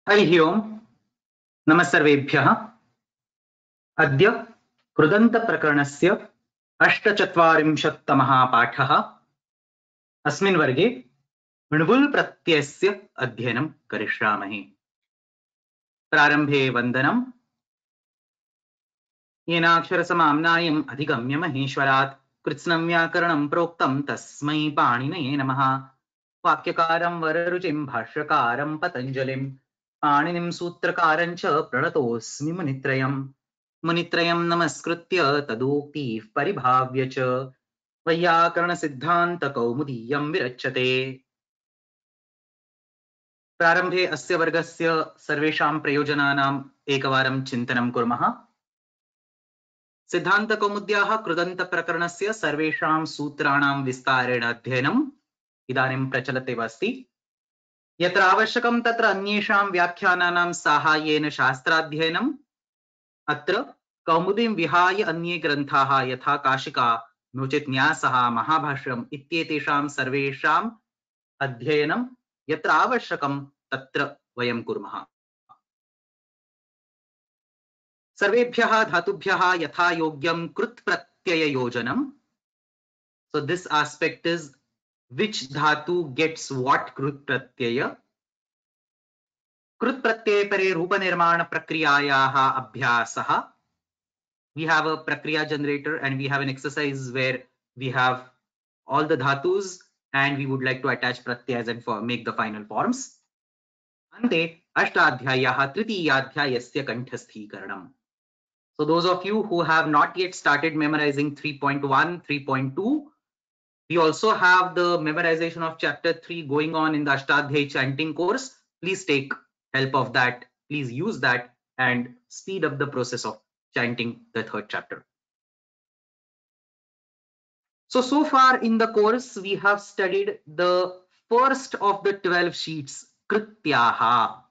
हरिः ओम् नमः सर्वेभ्यः। अद्य कृदन्तप्रकरणस्य 48तमः पाठः। अस्मिन् वर्गे णुवुल् प्रत्ययस्य अध्ययनं करिष्यामः। प्रारम्भे वन्दनम्। येनाक्षरसमाम्नायम् अधिगम्य महेश्वरात् कृत्स्नं व्याकरणं प्रोक्तं तस्मै पाणिनये नमः। वाक्यकारं वररुचिं भाष्यकारं पतञ्जलिं पाणिनिं सूत्रकारं च प्रणतोऽस्मि मुनित्रयम्। मुनित्रयं नमस्कृत्य तदोक्तिः परिभाव्य च वैयाकरणसिद्धान्तकौमुदीयं विरच्यते। प्रारम्भे अस्य वर्गस्य सर्वेषां प्रयोजनानाम् एकवारं चिन्तनं कुर्मः। सिद्धान्तकौमुद्याः कृदन्तप्रकरणस्य सर्वेषां सूत्राणां विस्तारेण अध्ययनम् इदानीं प्रचलतेव अस्ति। यत्र आवश्यकं तत्र अन्येषां व्याख्यानानां साहाय्येन शास्त्राध्ययनम्। अत्र कौमुदीं विहाय अन्ये ग्रन्थाः यथा काशिका नो चेत् न्यासः महाभाष्यम् इत्येतेषां सर्वेषाम् अध्ययनं यत्र आवश्यकं तत्र वयं कुर्मः। सर्वेभ्यः धातुभ्यः यथा योग्यं कृत् प्रत्यययोजनम्. So this aspect is which dhatu gets what कृत् प्रत्यय. कृत् प्रत्यय परे रूपनिर्माण प्रक्रियायाः अभ्यासः. We have a prakriya generator and we have an exercise where we have all the dhatus and we would like to attach pratyas and make the final forms. Ante ashtadhyayah tritiyadhyayasya kanthasthikaranam. So those of you who have not yet started memorizing 3.1, 3.2, we also have the memorization of chapter 3 going on in the Ashtadhyayi chanting course. Please take help of that. Please use that and speed up the process of chanting the third chapter. So far in the course, we have studied the first of the 12 sheets, Krityaha.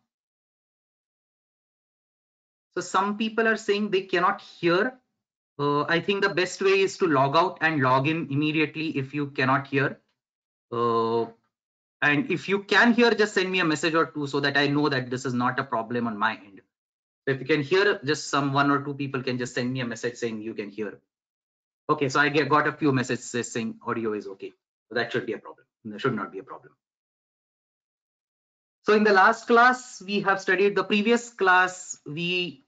So some people are saying they cannot hear. I think the best way is to log out and log in immediately if you cannot hear. And if you can hear, just send me a message or two so that I know that this is not a problem on my end. So if you can hear, just one or two people can just send me a message saying you can hear. Okay, so I got a few messages saying audio is okay. So that should be a problem. There should not be a problem. So in the last class, we have studied the previous class. We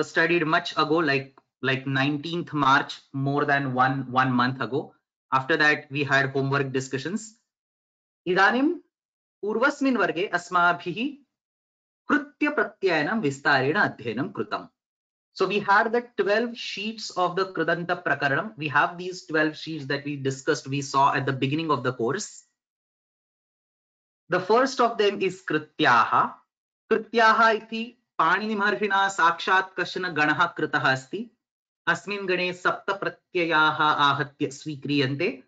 studied much ago, like 19th March, more than one month ago. After that, we had homework discussions. Idanim पूर्वस्मिन् वर्गे अस्माभिः कृत्य प्रत्ययनं विस्तारेण अध्ययनं कृतम्. So we had the 12 sheets of the Kridanta Prakaranam. We have these 12 sheets that we discussed, we saw at the beginning of the course. The first of them is Krityaha. Krityaha iti पाणिनिमहर्षिणा साक्षात् कश्चन गणः कृतः अस्ति. अस्मिन् गणे सप्त प्रत्ययाः आहत्य स्वीक्रियन्ते.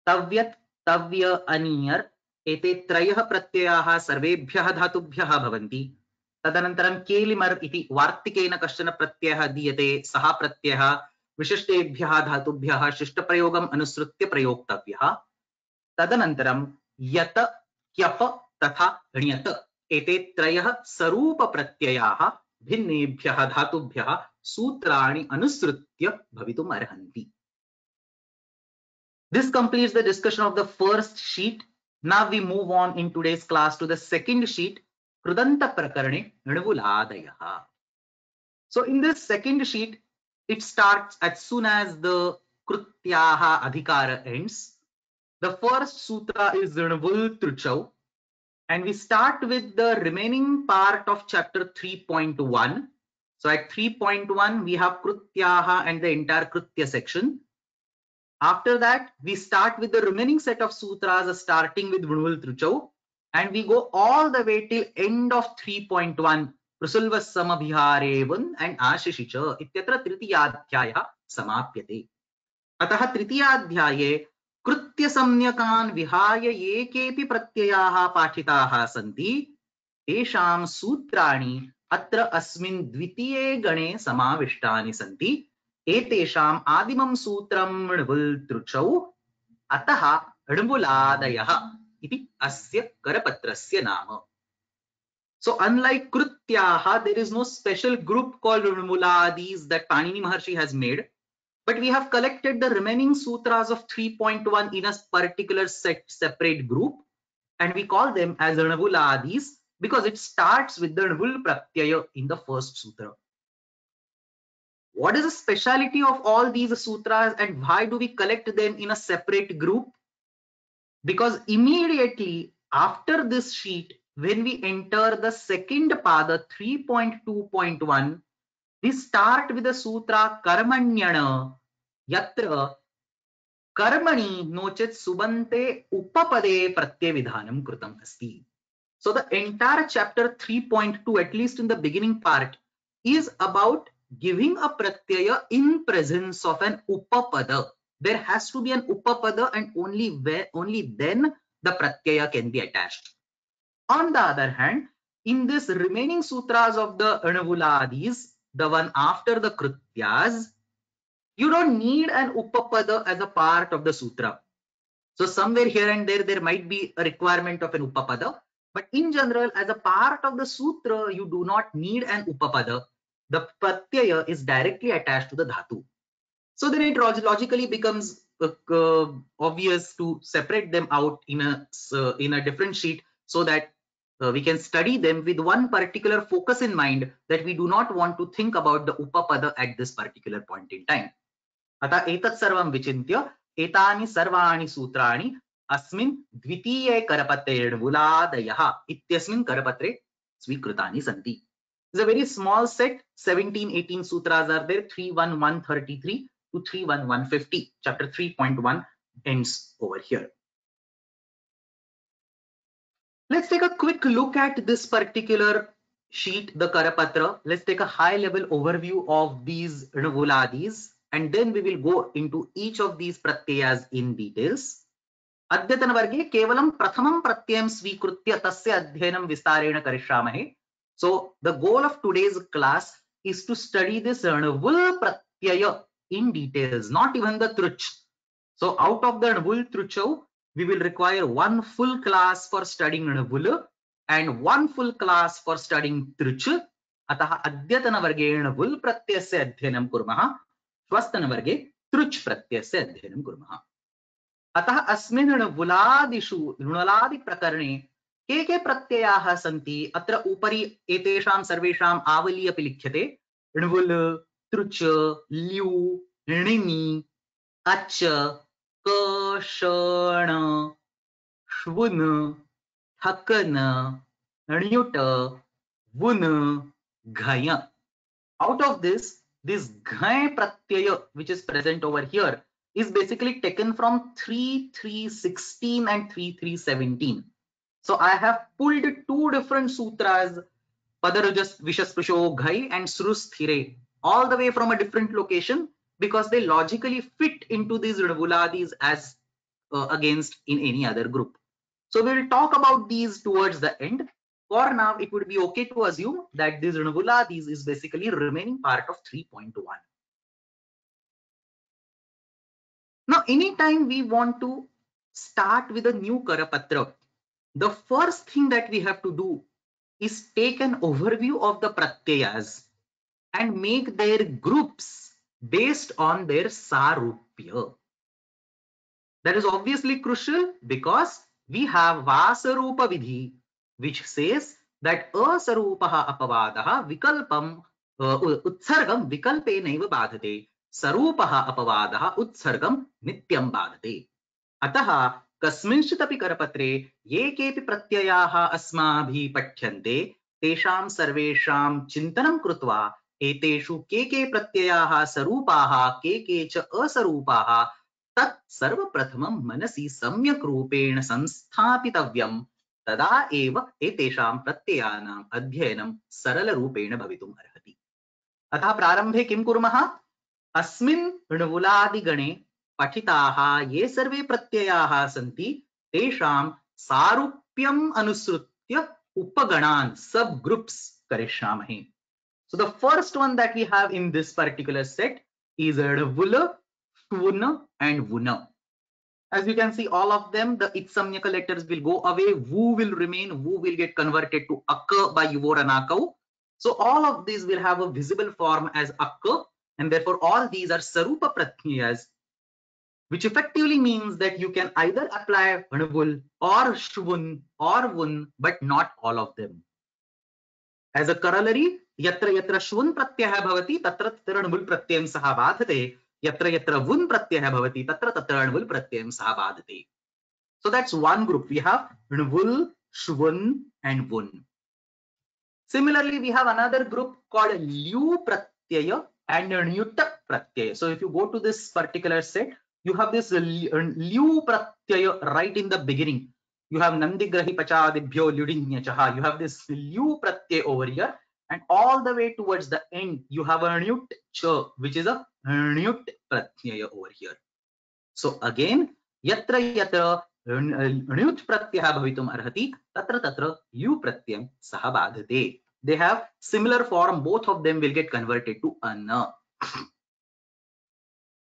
तव्यत्, तव्य, अनीयर् एते त्रयः प्रत्ययाः सर्वेभ्यः धातुभ्यः भवन्ति. तदनन्तरं केलिमर् इति वार्तिकेन कश्चन प्रत्ययः दीयते. सः प्रत्ययः विशिष्टेभ्यः धातुभ्यः शिष्टप्रयोगम् अनुसृत्य प्रयोक्तव्यः. तदनन्तरं यत, क्यप तथा ण्यत एते त्रयः सरूपप्रत्ययाः भिन्नेभ्यः धातुभ्यः सूत्राणि अनुसृत्य भवितुम् अर्हन्ति. This completes the discussion of the first sheet. Now we move on in today's class to the second sheet, Krudanta Prakarane ణuvuladayah. So in this second sheet, it starts as soon as the Krutyaha Adhikara ends. The first sutra is ణuvul Truchau. And we start with the remaining part of chapter 3.1. So at 3.1, we have Krutyaha and the entire Krutya section. After that, we start with the remaining set of sutras starting with Gnuvul Truchau, and we go all the way till end of 3.1, Prasulvas Samabhiharevan and Ashishicha ityatra Tritiyadhyayah samapyate. Atah Tritiyadhyaye कृत्य सम्यकान् विहाय एकेपि प्रत्ययाः पाठिताः सन्ति. तेषां सूत्राणि अत्र अस्मिन् द्वितीये गणे समाविष्टानि सन्ति. एतेषाम् आदिमं सूत्रं णुवुल् तृचौ. अतः णुवुलादयः इति अस्य करपत्रस्य नाम. So unlike Krutyaha, there is no special group called Rinmuladis that Panini Maharshi has made, but we have collected the remaining sutras of 3.1 in a particular separate group, and we call them as Rinmuladis because it starts with the Rinvul Pratyaya in the first sutra. What is the speciality of all these sutras and why do we collect them in a separate group? Because immediately after this sheet, when we enter the second pada 3.2.1, we start with the sutra Karmanyana, yatra Karmani nochet subante upapade pratyavidhanam krutam asti. So the entire chapter 3.2, at least in the beginning part, is about giving a pratyaya in presence of an upapada. There has to be an upapada and only then the pratyaya can be attached. On the other hand, in this remaining sutras of the Anavuladis, the one after the Krutyas, you don't need an upapada as a part of the sutra. So somewhere here and there might be a requirement of an upapada, but in general, as a part of the sutra, you do not need an upapada. The pratyaya is directly attached to the dhatu. So then it logically becomes obvious to separate them out in a different sheet so that we can study them with one particular focus in mind, that we do not want to think about the upapada at this particular point in time. अतः एतत् सर्वं विचिन्त्य एतानि सर्वाणि सूत्राणि अस्मिन् द्वितीये करपत्रे णुवुलादयः इत्यस्मिन् करपत्रे स्वीकृतानि सन्ति. It's a very small set, 17-18 sutras are there, 31133 to 31150. Chapter 3.1 ends over here. Let's take a quick look at this particular sheet, the Karapatra. Let's take a high level overview of these णुवुladis, and then we will go into each of these pratyayas in details. अद्यतनवर्गे केवलं प्रथमं प्रत्ययं स्वीकृत्य तस्य अध्ययनं विस्तारेण करिष्यामहे. So the goal of today's class is to study this णुवुल pratyaya in details, not even the truch. So out of the णुवुल truchau, we will require one full class for studying णुवुल and one full class for studying truch. अतः अद्यतनवर्गे णुवुल प्रत्ययस्य अध्ययनं कुर्मः, श्वस्तनवर्गे तृच् प्रत्ययस्य अध्ययनं कुर्मः. अतः अस्मिन् णुवुलादि प्रकरणे के प्रत्ययाः सन्ति, अत्र उपरि एतेषां सर्वेषाम् आवली अपि लिख्यते. णुवुल, तृच्, ल्यु, णिमि, अच्, क, षण, श्वुन्, ठकन, ण्युट, वुन्, घय. Out of this ghai pratyaya, which is present over here, is basically taken from 3.3.16 and 3.3.17. So I have pulled two different sutras, Padarujas Vishasprisho Ghai and Srusthire, all the way from a different location because they logically fit into these णुवुladis as against in any other group. So we will talk about these towards the end. For now, it would be okay to assume that this णुवुladis is basically remaining part of 3.1. Now, anytime we want to start with a new Karapatra, the first thing that we have to do is take an overview of the pratyayas and make their groups based on their sarupya. That is obviously crucial because we have Vasarupa Vidhi, which says that asarupaha apavadaha vikalpam utsargam vikalpe naiva badhate, sarupaha apavadaha utsargam nityam badhate. Ataha kasminchit api karapatre ye kepi pratyyaha asmabhi pathyante tesham sarvesham chintanam krutva eteshu ke pratyayaha sarupaha ke cha asarupaha tat sarvapratham manasi samyak रूपेण संस्थापितव्यम तदा एव एतेषां प्रत्ययानाम् अध्ययनं सरलरूपेण भवितुम् अर्हति. अतः प्रारम्भे किं कुर्मः? अस्मिन् णुवुलादिगणे पठिताः ये सर्वे प्रत्ययाः सन्ति तेषां सारूप्यम् अनुसृत्य उपगणान् सब groups करिष्यामहे. So the first one that we have in this particular set is णुवुल, श्वुन् and वुन्. As you can see, all of them, the itsamyaka letters will go away. Vu will remain. Vu will get converted to akka by yuvor and akau. So all of these will have a visible form as akka, and therefore all these are sarupa pratyayas, which effectively means that you can either apply vul or shvun or vun, but not all of them. As a corollary, yatra yatra shvun pratyaya bhavati, tatra tatra nvul pratyayam saha badhate. Yatra yatra vun pratyaya bhavati, tatra tatra nvul pratyayam saha badhate. So that's one group. We have nvul, shvun, and vun. Similarly, we have another group called lyu pratyaya and nyutta pratyaya. So if you go to this particular set, you have this lyu pratyaya right in the beginning. You have nandigrahi pachadibhyo lyudinya. You have this lyu pratyaya over here, and all the way towards the end, you have a nyut cha, which is a nyut pratyaya over here. So again, yatra yatra nyut pratyaya bhavitum arhati, tatra tatra yu pratyam saha badhate. They have similar form. Both of them will get converted to ana.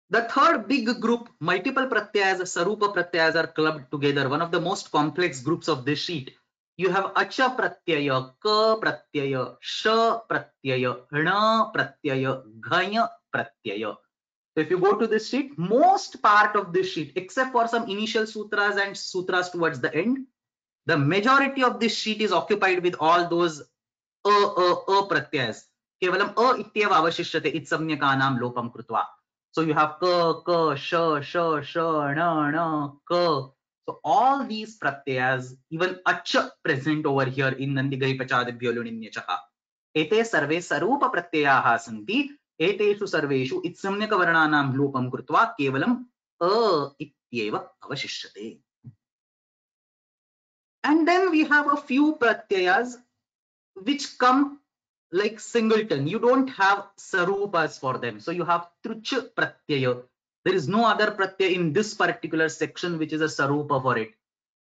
The third big group, multiple pratyayas, sarupa pratyayas, are clubbed together. One of the most complex groups of this sheet. You have acha pratyaya, ka pratyaya, sha pratyaya, na pratyaya, ghaya pratyaya. So if you go to this sheet, most part of this sheet, except for some initial sutras and sutras towards the end, the majority of this sheet is occupied with all those pratyayas. Kevalam ityeva avashishyate itsamyakanam lopam krutva. So you have ka, sha, na, ka. So all these pratyayas, even acha present over here in nandigari pachadibhyo luninyachaha. Ete sarve sarupa pratyayaha santi. Eteshu sarveshu itsamyaka varnanam lopam krutva kevalam ityeva avashishyate. And then we have a few pratyayas which come like singleton. You don't have sarupas for them. So you have truch pratyaya. There is no other pratyaya in this particular section which is a sarupa for it.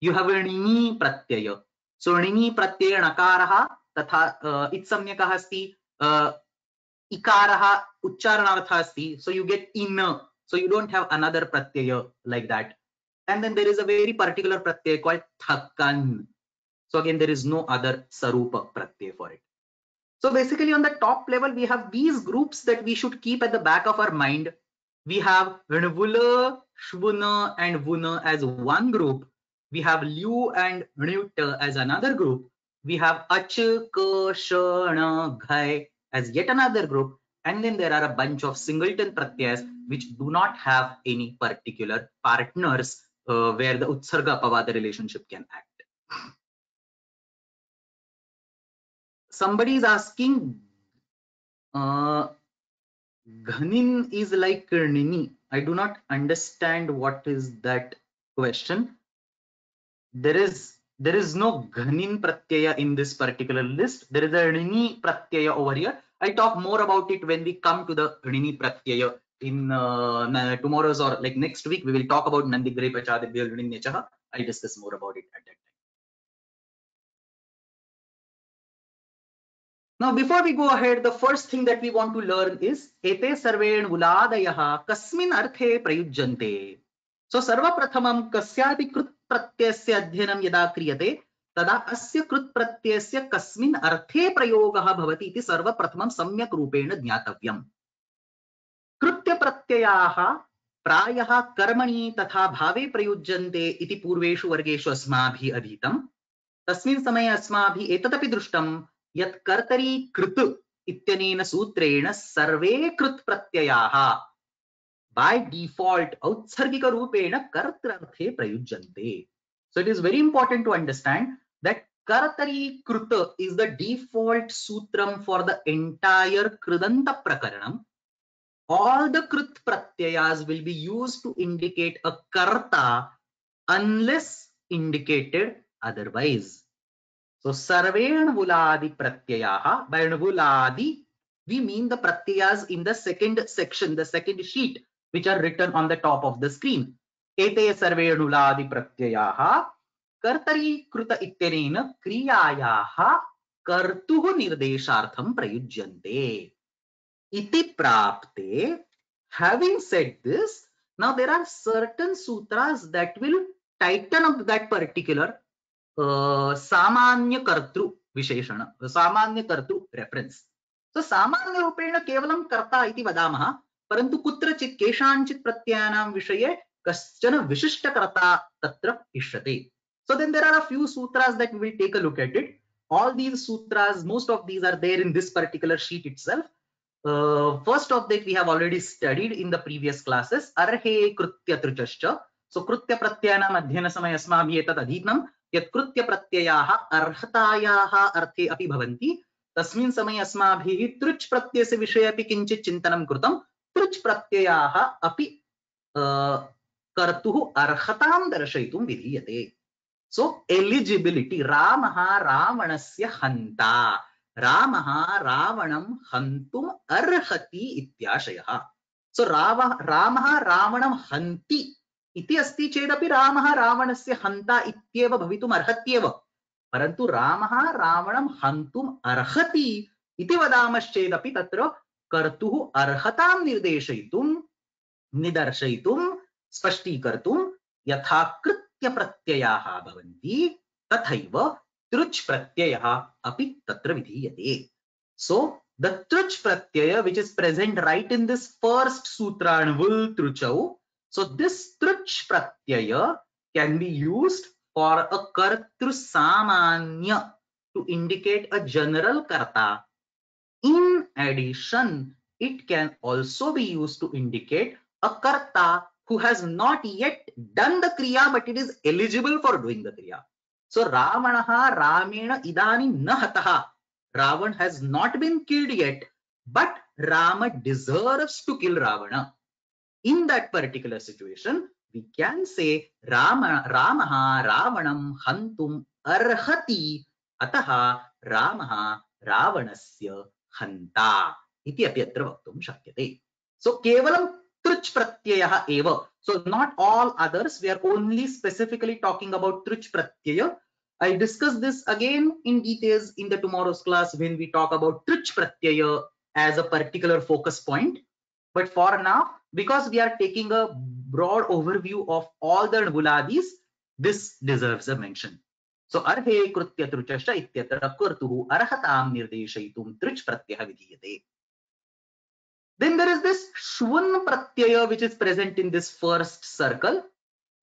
You have a nini pratyaya. So nini pratyaya nakaraha tatha itsamyakah asti ikaraha uchcharanartha asti. So you get in. So you don't have another pratyaya like that. And then there is a very particular pratyaya called thakkan. So again, there is no other sarupa pratyaya for it. So basically on the top level, we have these groups that we should keep at the back of our mind. We have Vula, Shvuna, and Vuna as one group. We have Lyu and Nyutta as another group. We have Ach, Ka, Shana, Ghai as yet another group. And then there are a bunch of singleton pratyayas which do not have any particular partners where the Utsarga Pavada relationship can act. Somebody is asking, Ghanin is like Nini. I do not understand what is that question. There is no Ghanin pratyaya in this particular list. There is a Nini pratyaya over here. I talk more about it when we come to the Nini pratyaya in tomorrow's or like next week. We will talk about Nandigre Pachadibhyo Luninyachaha. I'll discuss more about it at that time. Now, before we go ahead, the first thing that we want to learn is ete sarven vuladayaha kasmin arthe prayujjante. So, sarva prathamam kasyapi krut pratyasya adhyanam yada kriyate tada asya krut pratyasya kasmin arthe prayogaha bhavati iti sarva prathamam samyak rupena jnatavyam. Krutya pratyayaha प्रायः कर्मणि तथा भावे प्रयुज्यन्ते इति पूर्वेषु वर्गेषु अस्माभिः अधीतम्. तस्मिन् समये अस्माभिः एतदपि दृष्टम् यत् कर्तरी कृत् इत्यनेन सूत्रेण सर्वे कृत् प्रत्ययाः by default औत्सर्गिकरूपेण कर्तृर्थे प्रयुज्यन्ते. So it is very important to understand that कर्तरी कृत् is the default sutram for the entire kridanta prakaranam. All the krut pratyayas will be used to indicate a karta unless indicated otherwise. So sarven vuladi pratyayaha, by vuladi we mean the pratyayas in the second section, the second sheet, which are written on the top of the screen. Ete sarven vuladi pratyayaha kartari kruta ityanena kriyayaha kartuh nirdeshartham prayujyante. Iti prapte. Having said this, Now there are certain sutras that will tighten up that particular Samanya Kartru Visheshana, Samanya Kartru reference. So Samanya Rupena Kevalam Karta iti vadamaha, parantu kutrachit keshanchit pratyanam vishaye kaschana vishishta karta tatra ishyate. So then there are a few sutras that we will take a look at it. All these sutras, most of these are there in this particular sheet itself. First of that we have already studied in the previous classes, Arhe Krutya Truchascha. So Krutya Pratyana Madhyana Samaya Asmabhi etat adhitam यत् कृत्य प्रत्ययाः अर्हतायाः अर्थे अपि भवन्ति तस्मिन् समये अस्माभिः तृच् प्रत्ययस्य विषये अपि किञ्चित् चिन्तनं कृतं तृच् प्रत्ययाः अपि कर्तुः अर्हतां दर्शयितुं विधीयते. सो एलिजिबिलिटी, रामः रावणस्य हन्ता, रामः रावणं हन्तुम् अर्हति इत्याशयः. सो रामः रावणं हन्ति इति अस्ति चेदपि रामः रावणस्य हन्ता इत्येव भवितुम् अर्हत्येव, परन्तु रामः रावणं हन्तुम् अर्हति इति वदामश्चेदपि तत्र कर्तुः अर्हतां निर्देशयितुं निदर्शयितुं स्पष्टीकर्तुं यथा कृत्य प्रत्ययाः भवन्ति तथैव तृच् प्रत्ययः अपि तत्र विधीयते. So the tृच् pratyaya which is present right in this first sutra Nvul Truchau. So this tृच् pratyaya can be used for a kartru samanya to indicate a general karta. In addition, it can also be used to indicate a karta who has not yet done the kriya but it is eligible for doing the kriya. So Ravanaha Ramena idani na hataha. Ravan has not been killed yet, but Rama deserves to kill Ravana. In that particular situation, we can say Ramaha Ravanam hantum arhati ataha Ramaha Ravanasya hanta iti api atra vaktum shakyate. So kevalam tृच् pratyayah eva. So not all others, we are only specifically talking about tृच् pratyaya. I discuss this again in details in the tomorrow's class when we talk about tृच् pratyaya as a particular focus point. But for now, because we are taking a broad overview of all the Nvuladis, this deserves a mention. So arhe krutya truchascha ityatra kurtuhu arhatam nirdeshayitum tृच् pratyaya vidhiyate. Then there is this shvun pratyaya which is present in this first circle.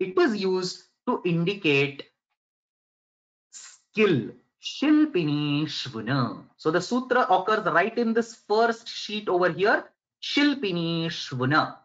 It was used to indicate skill. Shilpini shvuna. So the sutra occurs right in this first sheet over here. Shilpini shvuna.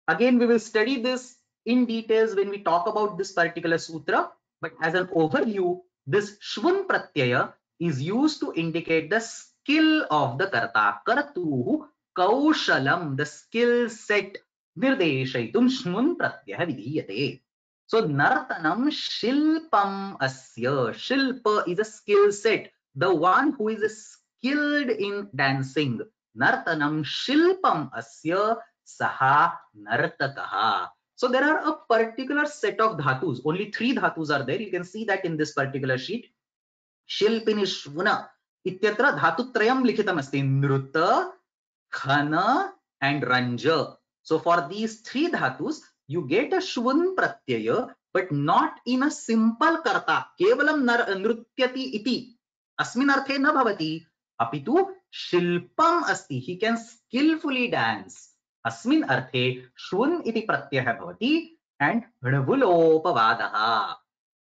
Again, we will study this in details when we talk about this particular sutra. But as an overview, this shvun pratyaya is used to indicate the skill of the karta. Kartuhu kaushalam, the skill set. Nirdeshayitum shvun pratyaya vidhiyate. So nartanam shilpam asya. Shilpa is a skill set. The one who is skilled in dancing. Nartanam shilpam asya saha nartakaha. So there are a particular set of dhatus. Only 3 dhatus are there. You can see that in this particular sheet. Shilpini shvuna ityatra dhatutrayam likhitam asti. Nruta, khana and ranja. So for these 3 dhatus, you get a shvun pratyaya, but not in a simple karta. Kevalam nrutyati iti. Asmin arthe na bhavati. Apitu shilpam asti. He can skillfully dance. Asmin arthe shvun iti pratyaya bhavati and hnavulopavadaha.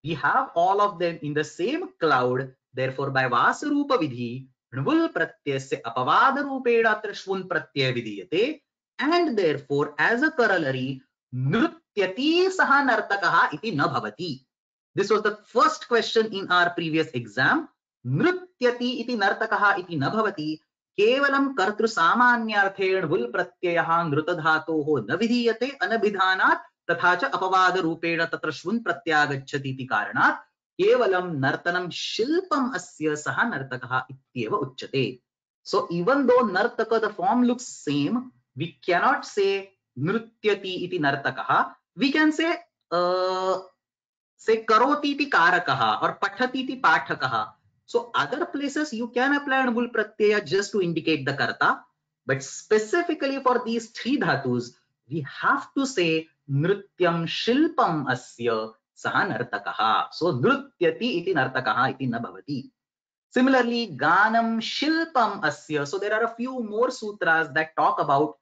We have all of them in the same cloud. Therefore, by vasarupa vidhi, hnavul pratyasya apavada rupeda atra shvun pratyaya vidhiyate. And therefore, as a corollary, nrutyati saha nartakaha iti na bhavati. This was the first question in our previous exam. Nrutyati iti nartakaha iti na bhavati. Kevalam kartru samanyarthen vul pratyayaha nrutadhatoho na vidhiyate anabhidhanat तथा च अपवाद रूपेण तत्र श्वुन् प्रत्यागच्छति इति कारणात् केवलं नर्तनं शिल्पम् अस्य सः नर्तकः इत्येव उच्यते. So even though nartaka, the form looks same, we cannot say nrutyati iti nartakaha. We can say karoti iti karakaha or pathati iti pathakaha. So other places you can apply anvul pratyaya just to indicate the karta, but specifically for these 3 dhatus, we have to say नृत्यं शिल्पम् अस्य सः नर्तकः. So नृत्यति इति नर्तकः इति न भवति. Similarly, ganam shilpam asya. So there are a few more sutras that talk about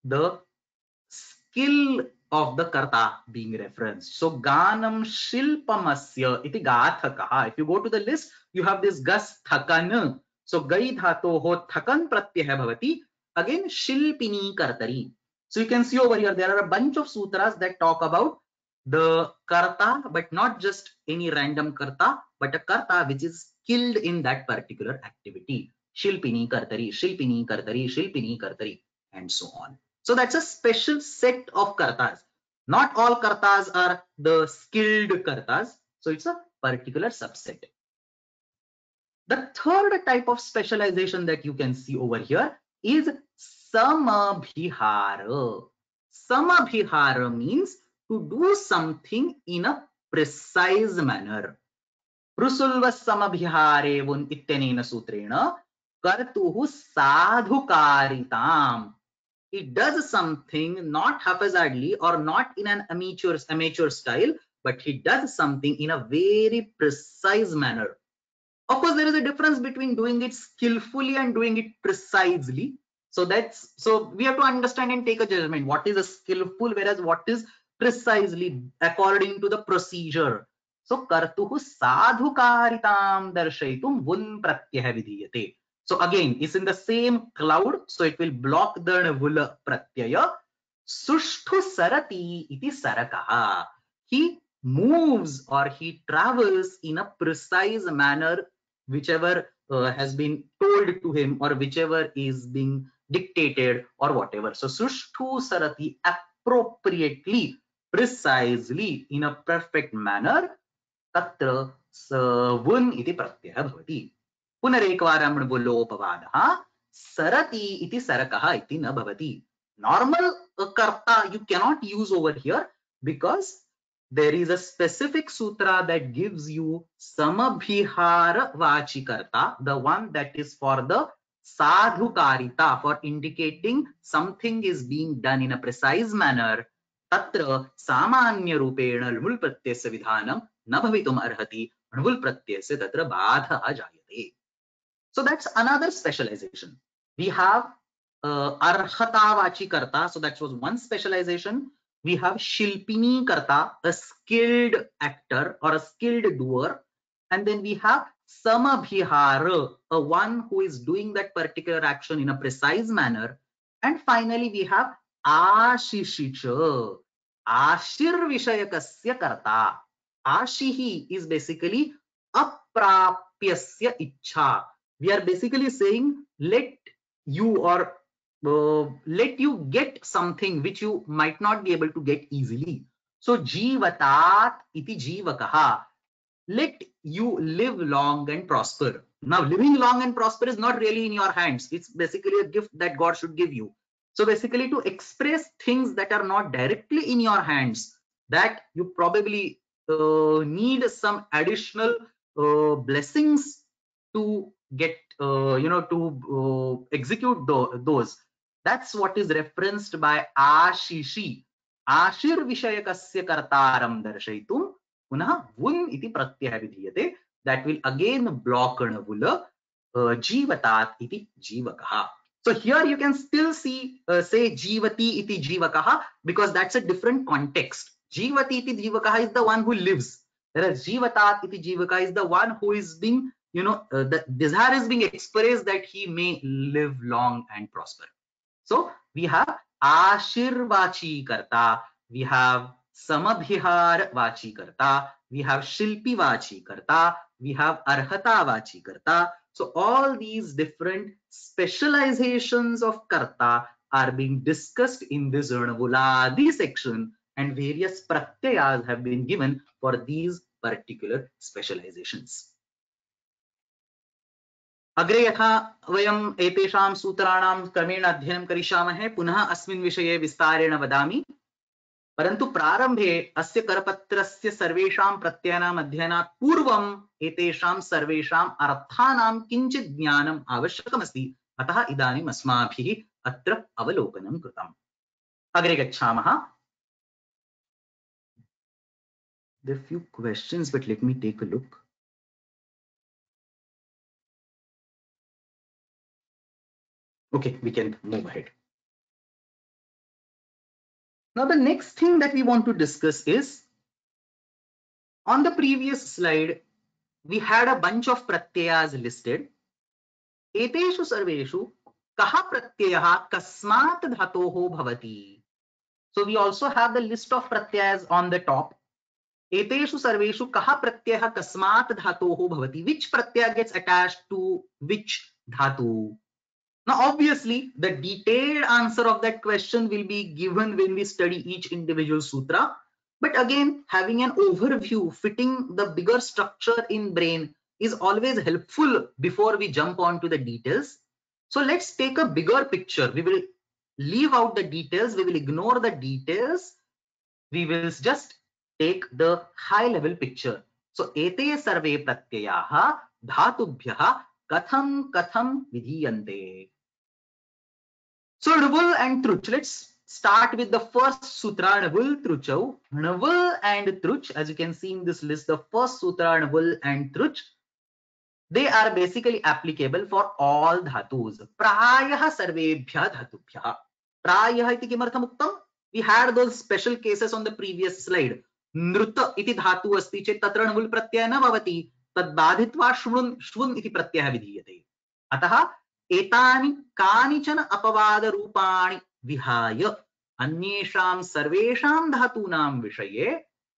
the skill of the karta being referenced. So ganam shilpam asya iti gathakaha. If you go to the list, you have this gas thakan. So gai dhato ho thakan pratyah bhavati. Again, shilpini kartari. So you can see over here, there are a bunch of sutras that talk about the karta, but not just any random karta, but a karta which is skilled in that particular activity. Shilpini kartari, shilpini kartari, shilpini kartari, and so on. So that's a special set of kartas. Not all kartas are the skilled kartas. So it's a particular subset. The third type of specialization that you can see over here is samabhihara. Samabhihara means to do something in a precise manner. Prusulva samabhiharevun ityanena sutrena kartuhu sadhukaritam. It does something not haphazardly or not in an amateur style, but he does something in a very precise manner. Of course, there is a difference between doing it skillfully and doing it precisely. So we have to understand and take a judgment. What is a skillful, whereas what is precisely according to the procedure. So kartuhu sadhukaritam darshaitum vun pratyah vidhiyate. So again, it's in the same cloud, so it will block the vul pratyaya. Sushtu sarati iti sarakaha. He moves or he travels in a precise manner, whichever has been told to him or whichever is being dictated or whatever. So sushtu sarati, appropriately, precisely, in a perfect manner. Tatra vun iti pratyah bhavati. Punarekvaram bulopavadah sarati iti sarakaha iti na bhavati. Normal karta you cannot use over here because there is a specific sutra that gives you samabhihara vachikarta, the one that is for the sadhukarita, for indicating something is being done in a precise manner. Tatra samanya rupena lmul pratyasya vidhanam na bhavitum arhati anvul pratyasya tatra badha jayate. So that's another specialization. We have arhata vachikarta, so that was one specialization. We have shilpini karta, a skilled actor or a skilled doer, and then we have samabhihara, a one who is doing that particular action in a precise manner, and finally we have ashishicha, ashir vishayakasya karta. Ashihi is basically aprapyasya ichha. We are basically saying let you or let you get something which you might not be able to get easily. So jivatat iti jivakaha. Let you live long and prosper. Now living long and prosper is not really in your hands. It's basically a gift that God should give you. So basically to express things that are not directly in your hands, that you probably need some additional blessings to get to execute those. That's what is referenced by ashishi. Ashir vishayakasya kartaram darshaitum punah vun iti pratyah vidhiyate. That will again block vula jivatat iti jivakaha. So here you can still see say jivati iti jivakaha because that's a different context. Jivati iti jivakaha is the one who lives, whereas jivatat iti jivaka is the one who is being, the desire is being expressed that he may live long and prosper. So we have ashirvachi karta, we have samabhihar vachi karta, we have shilpi vachi karta, we have arhata vachi karta. So all these different specializations of karta are being discussed in this Ranavuladi section, and various pratyayas have been given for these particular specializations. अग्रे यथा वयम् एतेषां सूत्राणां क्रमेण अध्ययनं करिष्यामः, पुनः अस्मिन् विषये विस्तारेण वदामि, परन्तु प्रारम्भे अस्य करपत्रस्य सर्वेषां प्रत्ययानाम् अध्ययनात् पूर्वम् एतेषां सर्वेषाम् अर्थानां किञ्चित् ज्ञानम् आवश्यकमस्ति, अतः इदानीम् अस्माभिः अत्र अवलोकनं कृतम्. अग्रे गच्छामः. There are few questions, but let me take a look. Okay, we can move ahead. Now, the next thing that we want to discuss is, on the previous slide, we had a bunch of pratyayas listed. एतेषु सर्वेषु कः प्रत्ययः कस्मात् धातोः भवति? So we also have the list of pratyayas on the top. एतेषु सर्वेषु कः प्रत्ययः कस्मात् धातोः भवति? Which pratyaya gets attached to which dhatu? Now, obviously, the detailed answer of that question will be given when we study each individual sutra. But again, having an overview fitting the bigger structure in brain is always helpful before we jump on to the details. So let's take a bigger picture. We will leave out the details. We will ignore the details. We will just take the high level picture. So, ete sarve pratyayaha dhatubhyah katham vidhiyante. So, Nvul and Truch. Let's start with the first sutra, Nvul Truchau. Nvul and Truch, as you can see in this list, the first sutra, Nvul and Truch, they are basically applicable for all dhatus. Prayah sarvebhya dhatubhyah. Prayah iti kimartham uktam? We had those special cases on the previous slide. Nruta iti dhatu asti chet tatra nvul pratyaya na bhavati tad badhitva shvun iti pratyaya vidhiyate. Ataha एतानि कानिचन अपवाद रूपाणि विहाय अन्येषां सर्वेषां धातूनां विषये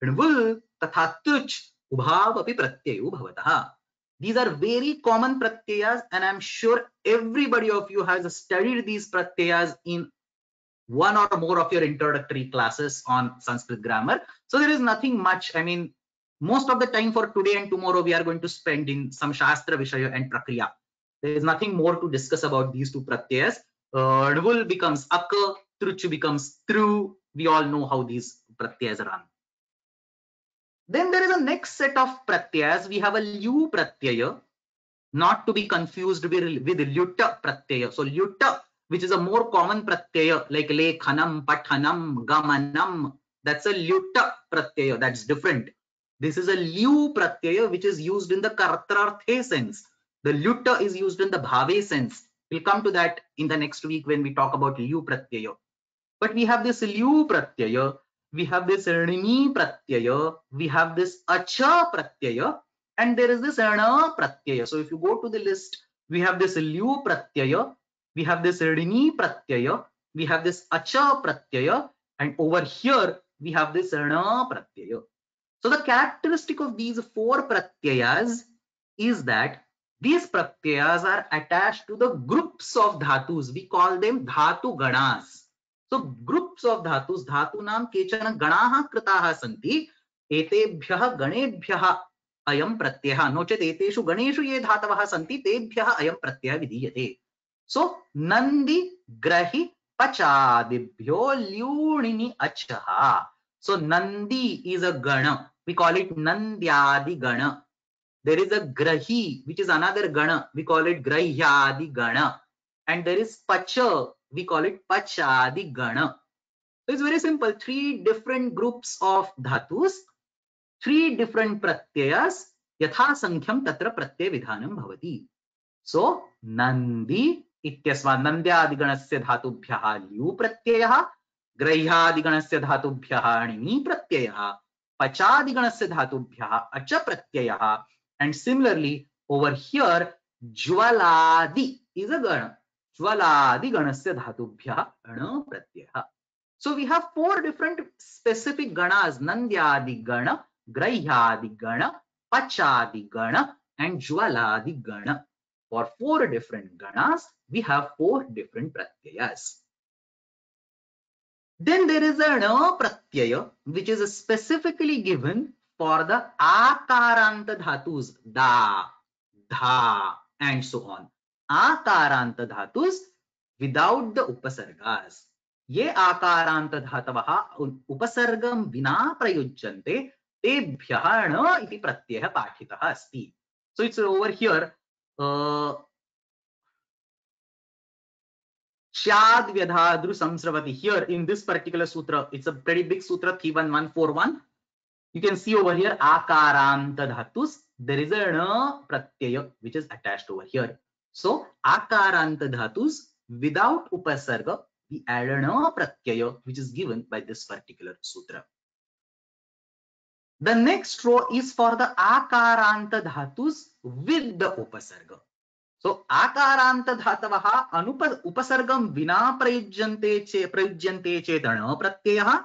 णवुल् तथा तृच् उभावपि प्रत्ययो भवतः. These are very common pratyayas, and I'm sure everybody of you has studied these pratyayas in one or more of your introductory classes on Sanskrit grammar. So there is nothing much. I mean, most of the time for today and tomorrow we are going to spend in some Shastra Vishaya and Prakriya. There is nothing more to discuss about these two pratyayas. Nvul becomes akka, truch becomes tru. We all know how these pratyayas run. Then there is a next set of pratyayas. We have a lyu pratyaya, not to be confused with lyuta pratyaya. So lyuta, which is a more common pratyaya like lekhanam, pathanam, gamanam, that's a lyuta pratyaya. That's different. This is a lyu pratyaya which is used in the kartrarthe sense. The lyuta is used in the bhave sense. We'll come to that in the next week when we talk about lyu pratyaya. But we have this lyu pratyaya, we have this rini pratyaya, we have this acha pratyaya, and there is this ana pratyaya. So if you go to the list, we have this lyu pratyaya, we have this rini pratyaya, we have this acha pratyaya, and over here we have this ana pratyaya. So the characteristic of these four pratyayas is that these pratyayas are attached to the groups of dhatus. We call them dhatu ganas. So groups of dhatus, dhatunam kechana ganaha kritaha santi, etebhyah ganebhyah ayam pratyayah. Nochet eteshu ganeshu ye dhatavah santi, tebhyah ayam pratyayah vidhiyate. So nandi grahi pachadibhyo lyunini achaha. So nandi is a gana. We call it nandyadi gana. There is a grahi, which is another gana. We call it grahyadi gana. And there is pacha. We call it pachadi gana. So it's very simple. Three different groups of dhatus, three different pratyayas. Yatha sankham tatra pratyay vidhanam bhavati. So nandi ityasma nandyadi ganasya dhatubhyah lyu pratyayah, grahyadi ganasya dhatubhyah nini pratyayah, pachadi ganasya dhatubhyah acha pratyayah. And similarly, over here, jvaladi is a gana. Jvaladi ganasya dhatubhyah ana pratyayah. So we have four different specific ganas: nandyadi gana, grahyadi gana, pachadi gana, and jvaladi gana. For four different ganas, we have four different pratyayas. Then there is an pratyaya, which is specifically given for the akaranta dhatus, da, dha, and so on. Akaranta dhatus without the upasargas. Ye akaranta dhatavaha upasargam vina prayujjante tebhyah na iti pratyaya pathitah asti. So it's over here. Shad Vyadhadru Samsravati. Here in this particular sutra, it's a pretty big sutra, 31141. You can see over here akaranta dhatus. There is a na pratyaya which is attached over here. So akaranta dhatus without upasarga, we add a na pratyaya which is given by this particular sutra. The next row is for the akaranta dhatus with the upasarga. So akaranta dhatavaha upasargam vina prayujyante chetana pratyayah,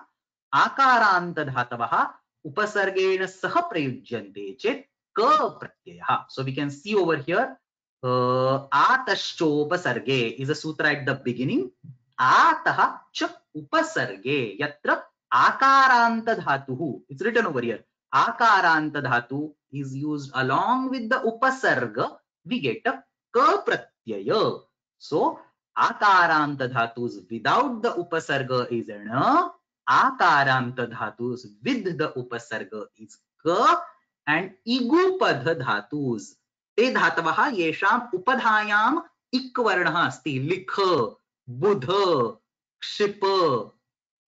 akaranta dhatavaha upasargena sah prayujyante chet ka pratyayah. So we can see over here atashchopasarge is a sutra at the beginning. Atah cha upasarge yatra akaranta dhatuhu. It's written over here. Akaranta dhatu is used along with the upasarga. We get a ka pratyaya. So akaranta dhatus without the upasarga is na. Akaranta dhatus with the upasarga is ka, and igupadha dhatus te dhatavah yesham upadhayam ikvarnah asti. Likha, budha, kshipa,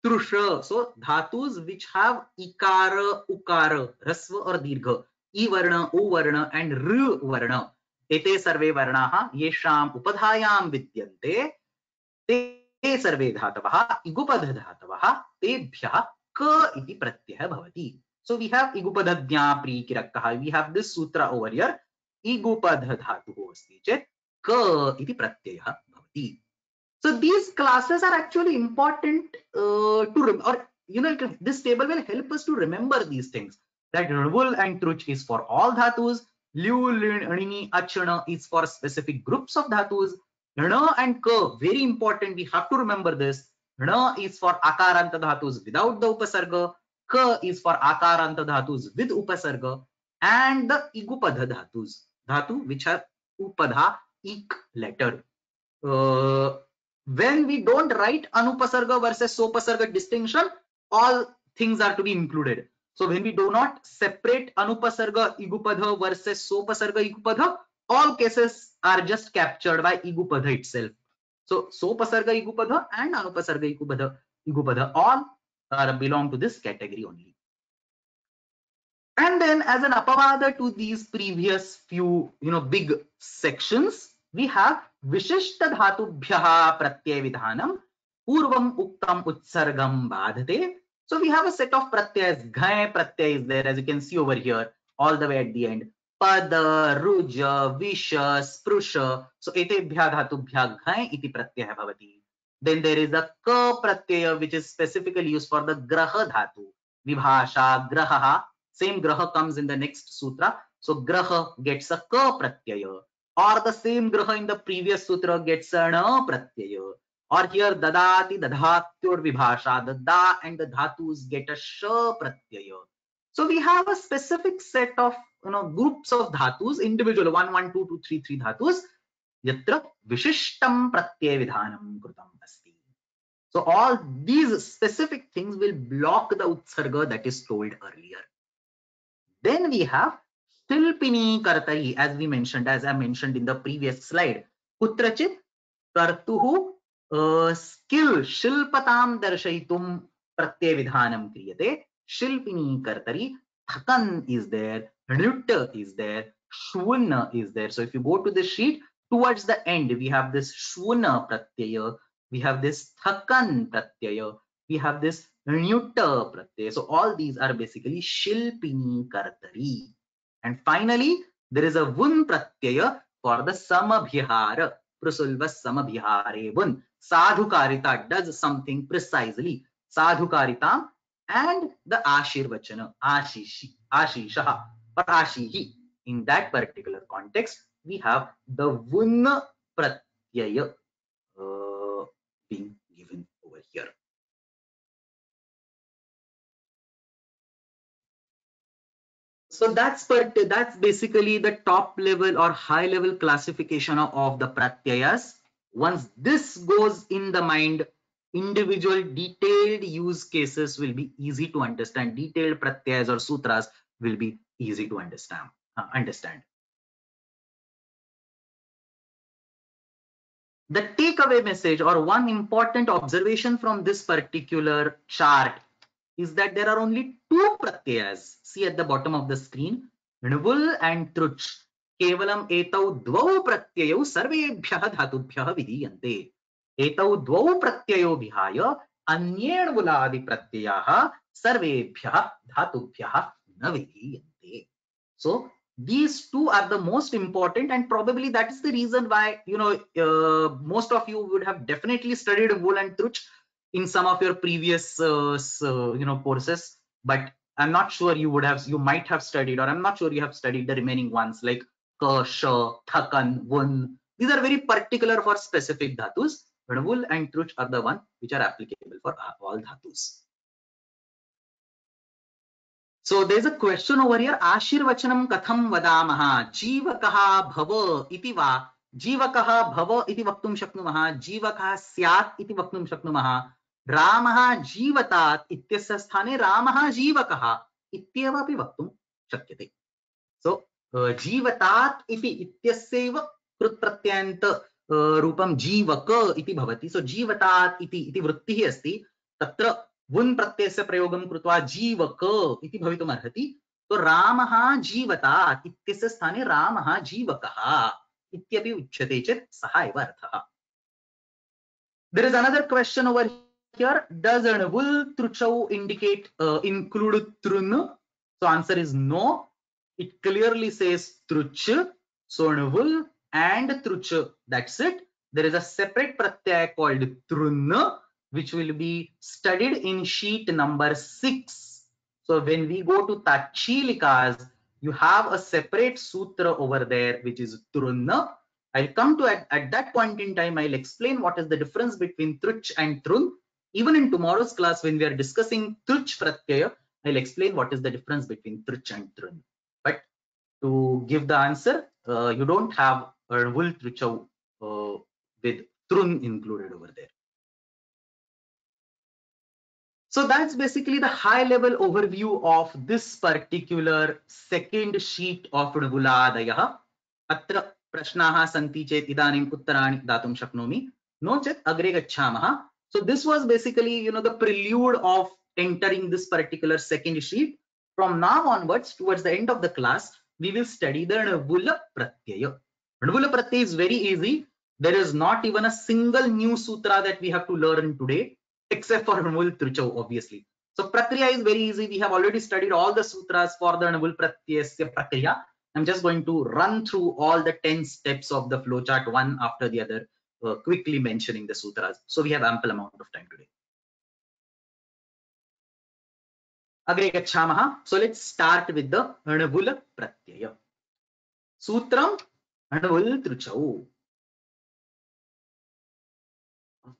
trusha. So dhatus which have ikara, ukara, rasva or dirgha, I varna, O varna and R varna. एते सर्वे वर्णाः येषाम् उपधायां विद्यन्ते ते सर्वे धातवः इगुपध धातवः तेभ्यः क इति प्रत्ययः भवति. So we have इगुपधज्ञा प्रीकिरक्कः. We have this sutra over here. इगुपध धातुः अस्ति चेत् क इति प्रत्ययः भवति. So these classes are actually important or this table will help us to remember these things. That rvul and truch is for all dhatus. Liu, lin, rini, achana is for specific groups of dhatus. Rna and ka, very important, we have to remember this. Rna is for akaranta dhatus without the upasarga. Ka is for akaranta dhatus with upasarga. And the igupadha dhatus, dhatu which have upadha, ik letter. When we don't write anupasarga versus sopasarga distinction, all things are to be included. So when we do not separate anupasarga igupadha versus sopasarga igupadha, all cases are just captured by igupadha itself. So sopasarga igupadha and anupasarga igupadha all belong to this category only. And then as an apavada to these previous few big sections, we have Vishishta Dhatubhyaha Pratyaya Vidhanam Purvam Uktam Utsargam Badhate. So we have a set of pratyayas. Ghai pratyay is there, as you can see over here, all the way at the end. Pada, Ruja, Visha, Sprusha. So etebhya dhatubhya ghai iti pratyaya bhavati. Then there is a ka pratyaya which is specifically used for the graha dhatu. Vibhasha, graha. Same graha comes in the next sutra. So graha gets a ka pratyaya. Or the same graha in the previous sutra gets a na pratyaya. Or here dadati, dadhatyor vibhasha, the da and the dhatus get a sha pratyaya. So we have a specific set of groups of dhatus, individual 1, 1, 2, 2, 3, 3 dhatus. Yatra vishishtam pratyaya vidhanam krutam asti. So all these specific things will block the utsarga that is told earlier. Then we have Shilpini Kartari, as I mentioned in the previous slide. Kutrachit Kartuhu skill Shilpatam Darshayitum Pratyaya Vidhanam Kriyate. Shilpini Kartari, Thakan is there, Nutta is there, Shvuna is there. So if you go to the sheet, towards the end, we have this Shvuna Pratyaya, we have this Thakan Pratyaya, we have this Nutta Pratyaya. So all these are basically Shilpini Kartari. And finally, there is a Vun Pratyaya for the Samabhihara. Prasulva Samabhihare Vun. Sadhukarita does something precisely. Sadhukarita and the Ashirvachana, Ashishaha, or Ashihi. In that particular context, we have the Vun Pratyaya being given over here. So that's basically the top level or high level classification of the pratyayas. Once this goes in the mind, individual detailed use cases will be easy to understand. Detailed pratyayas or sutras will be easy to understand. The takeaway message or one important observation from this particular chart is that there are only two pratyayas. See at the bottom of the screen, णवुल and truch. केवलम एतौ द्वौ प्रत्ययौ सर्वेभ्यः धातुभ्यः विधीयन्ते. एतौ द्वौ प्रत्ययौ विहाय अन्ये णवुलादि प्रत्ययाः सर्वेभ्यः धातुभ्यः न विधीयन्ते. So these two are the most important, and probably that is the reason why most of you would have definitely studied णवुल and truch in some of your previous courses, but I'm not sure you might have studied, or I'm not sure you have studied the remaining ones like ka, sha, thakan, vun. These are very particular for specific dhatus. णवुल and truch are the one which are applicable for all dhatus. So there's a question over here. Ashirvachanam katham vadamaha. Jivakaha bhava iti va. Jivakaha bhava iti vaktum shaknumaha. Jivakaha syat iti vaktum shaknumaha. Ramaha jivatat ityasya sthane Ramaha jivakaha ityevapi vaktum shakyate. So jivatat iti ityasyeva krut pratyant रूपम जीवक इति भवति. सो जीवतात इति वृत्तिः अस्ति. तत्र वुन् प्रत्ययस्य प्रयोगं कृत्वा जीवक इति भवितुम् अर्हति. तो रामः जीवतात् इत्यस्य स्थाने रामः जीवकः इत्यपि उच्यते चेत् सः एव अर्थः. There is another question over here. Does णवुल truchau indicate include trun? So answer is no. It clearly says truch. So णवुल and truch, that's it. There is a separate pratyaya called trun, which will be studied in sheet number 6. So when we go to Tachilikas, you have a separate sutra over there, which is trun. I'll come to at that point in time, I'll explain what is the difference between truch and trun. Even in tomorrow's class, when we are discussing truch pratyaya, I'll explain what is the difference between truch and trun. But to give the answer, you don't have णवुल truchau with trun included over there. So that's basically the high level overview of this particular second sheet of णवुलादयः. अत्र प्रश्नाः सन्ति चेत् इदानीम् उत्तराणि दातुं शक्नोमि. No चेत् अग्रे गच्छामः. So this was basically the prelude of entering this particular second sheet. From now onwards, towards the end of the class, we will study the णवुल pratyaya. णवुल pratyaya is very easy. There is not even a single new sutra that we have to learn today, except for णवुल truchau, obviously. So prakriya is very easy. We have already studied all the sutras for the णवुल pratyayasya prakriya. I'm just going to run through all the 10 steps of the flowchart one after the other, quickly mentioning the sutras. So we have ample amount of time today. Agre gacchamaha. So let's start with the णवुल pratyaya. Sutram णवुल truchau.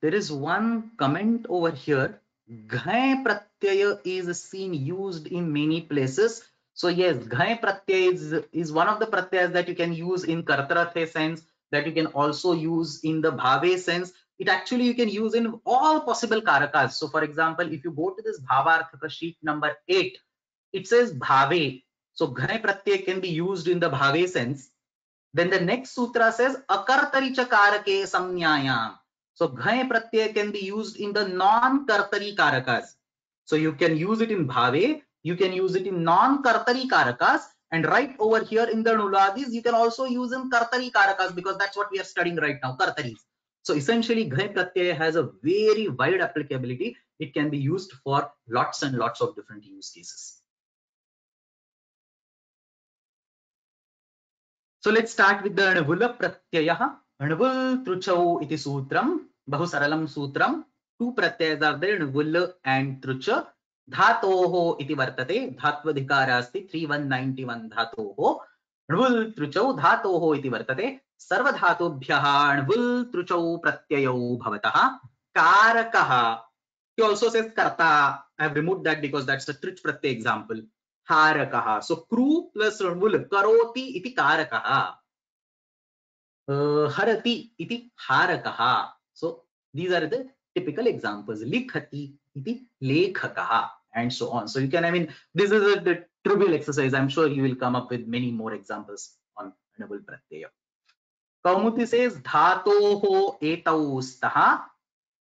There is one comment over here. Ghai pratyaya is seen used in many places. So yes, ghai pratyaya is one of the pratyayas that you can use in kartararthe sense, that you can also use in the bhave sense. It actually you can use in all possible karakas. So for example, if you go to this bhavarthaka sheet number 8, it says bhave. So ghai pratyaya can be used in the bhave sense. Then the next sutra says akartari cha karake samnyayam. So ghai pratyaya can be used in the non-kartari karakas. So you can use it in bhave, you can use it in non-kartari karakas, and right over here in the णवुलादis, you can also use in kartari karakas, because that's what we are studying right now, kartaris. So essentially ghai pratyaya has a very wide applicability. It can be used for lots and lots of different use cases. So let's start with the णवुल pratyayah. णवुल truchau iti sutram. Bahu saralam sutram. Two pratyayas are there, णवुल and truch. Dhatoho iti vartate. Dhatvadhikara asti 3191 dhatoho. णवुल truchau dhatoho iti vartate. Sarva dhatubhyah णवुल truchau pratyayau bhavatah. Karakaha. He also says karta. I have removed that because that's the truch pratyaya example. Harakaha. So kru plus णवुल. Karoti iti karakaha. Harati iti harakaha. So these are the typical examples. Likhati iti lekhakaha, and so on. So you can, this is the trivial exercise. I'm sure you will come up with many more examples on णवुल pratyaya. Kaumuti says dhatoho etau staha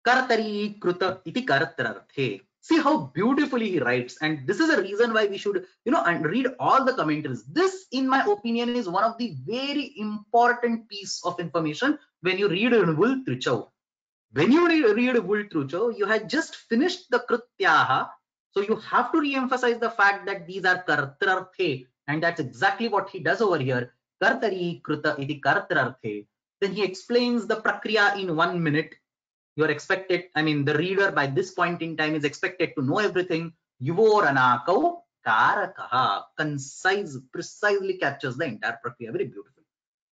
kartari kruta iti kartararthe. See how beautifully he writes, and this is a reason why we should, and read all the commentaries. This, in my opinion, is one of the very important piece of information when you read Nvul Trichau. When you read Nvul Trichau, you had just finished the Krityaha, so you have to re-emphasize the fact that these are Kartrarthe, and that's exactly what he does over here. Kartari Kruta iti Kartrarthe. Then he explains the Prakriya in 1 minute. You're expected, the reader by this point in time is expected to know everything. Yuvoranakau karakaha, concise, precisely captures the entire prakriya very beautifully.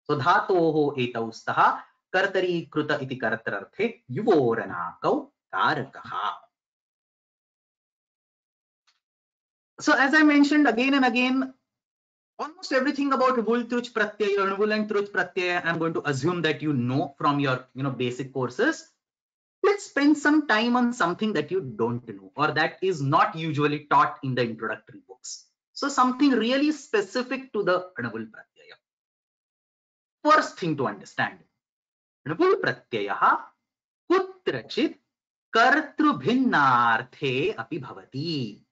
So dhatoho etaustaha kartari kruta iti kartararthe yuvoranakau karakaha. So as I mentioned again and again, almost everything about Nvul Truch Pratyaya, Nvul and Truch Pratyaya, I'm going to assume that you know from your basic courses. Let's spend some time on something that you don't know or that is not usually taught in the introductory books. So something really specific to the Nvul Pratyaya. First thing to understand, Nvul Pratyaya kutrachit kartrubhinnarthe api bhavati.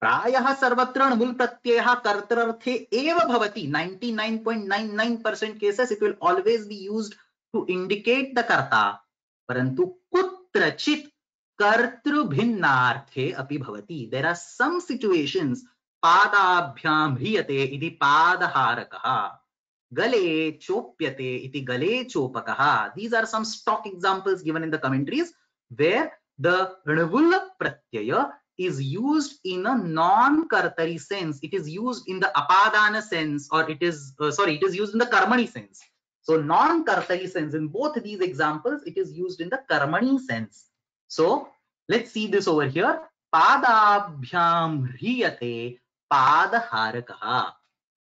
प्रायः सर्वत्र Nvul Pratyaya kartrarthe eva bhavati. 99.99% cases it will always be used to indicate the karta. Parantu kutrachit kartrubhinnarthe api bhavati. There are some situations padabhyam hriyate iti padaharakaha. Gale chopyate iti gale chopakaha. These are some stock examples given in the commentaries where the Nvul Pratyaya is used in a non-kartari sense. It is used in the apadana sense, or it is used in the karmani sense. So non-kartari sense, in both these examples, it is used in the karmani sense. So let's see this over here. Padabhyam hriyate padaharakaha.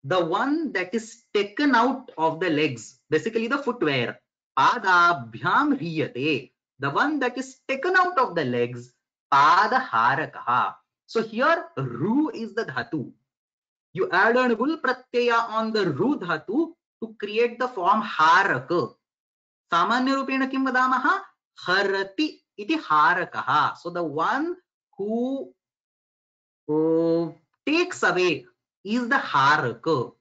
The one that is taken out of the legs, basically the footwear. Padabhyam hriyate. The one that is taken out of the legs. Padaharakaha. So here ru is the dhatu. You add an Nvul Pratyaya on the ru dhatu to create the form haraka. Samanya rupena kim vadamaha? Harati iti harakaha. So the one who takes away is the haraka.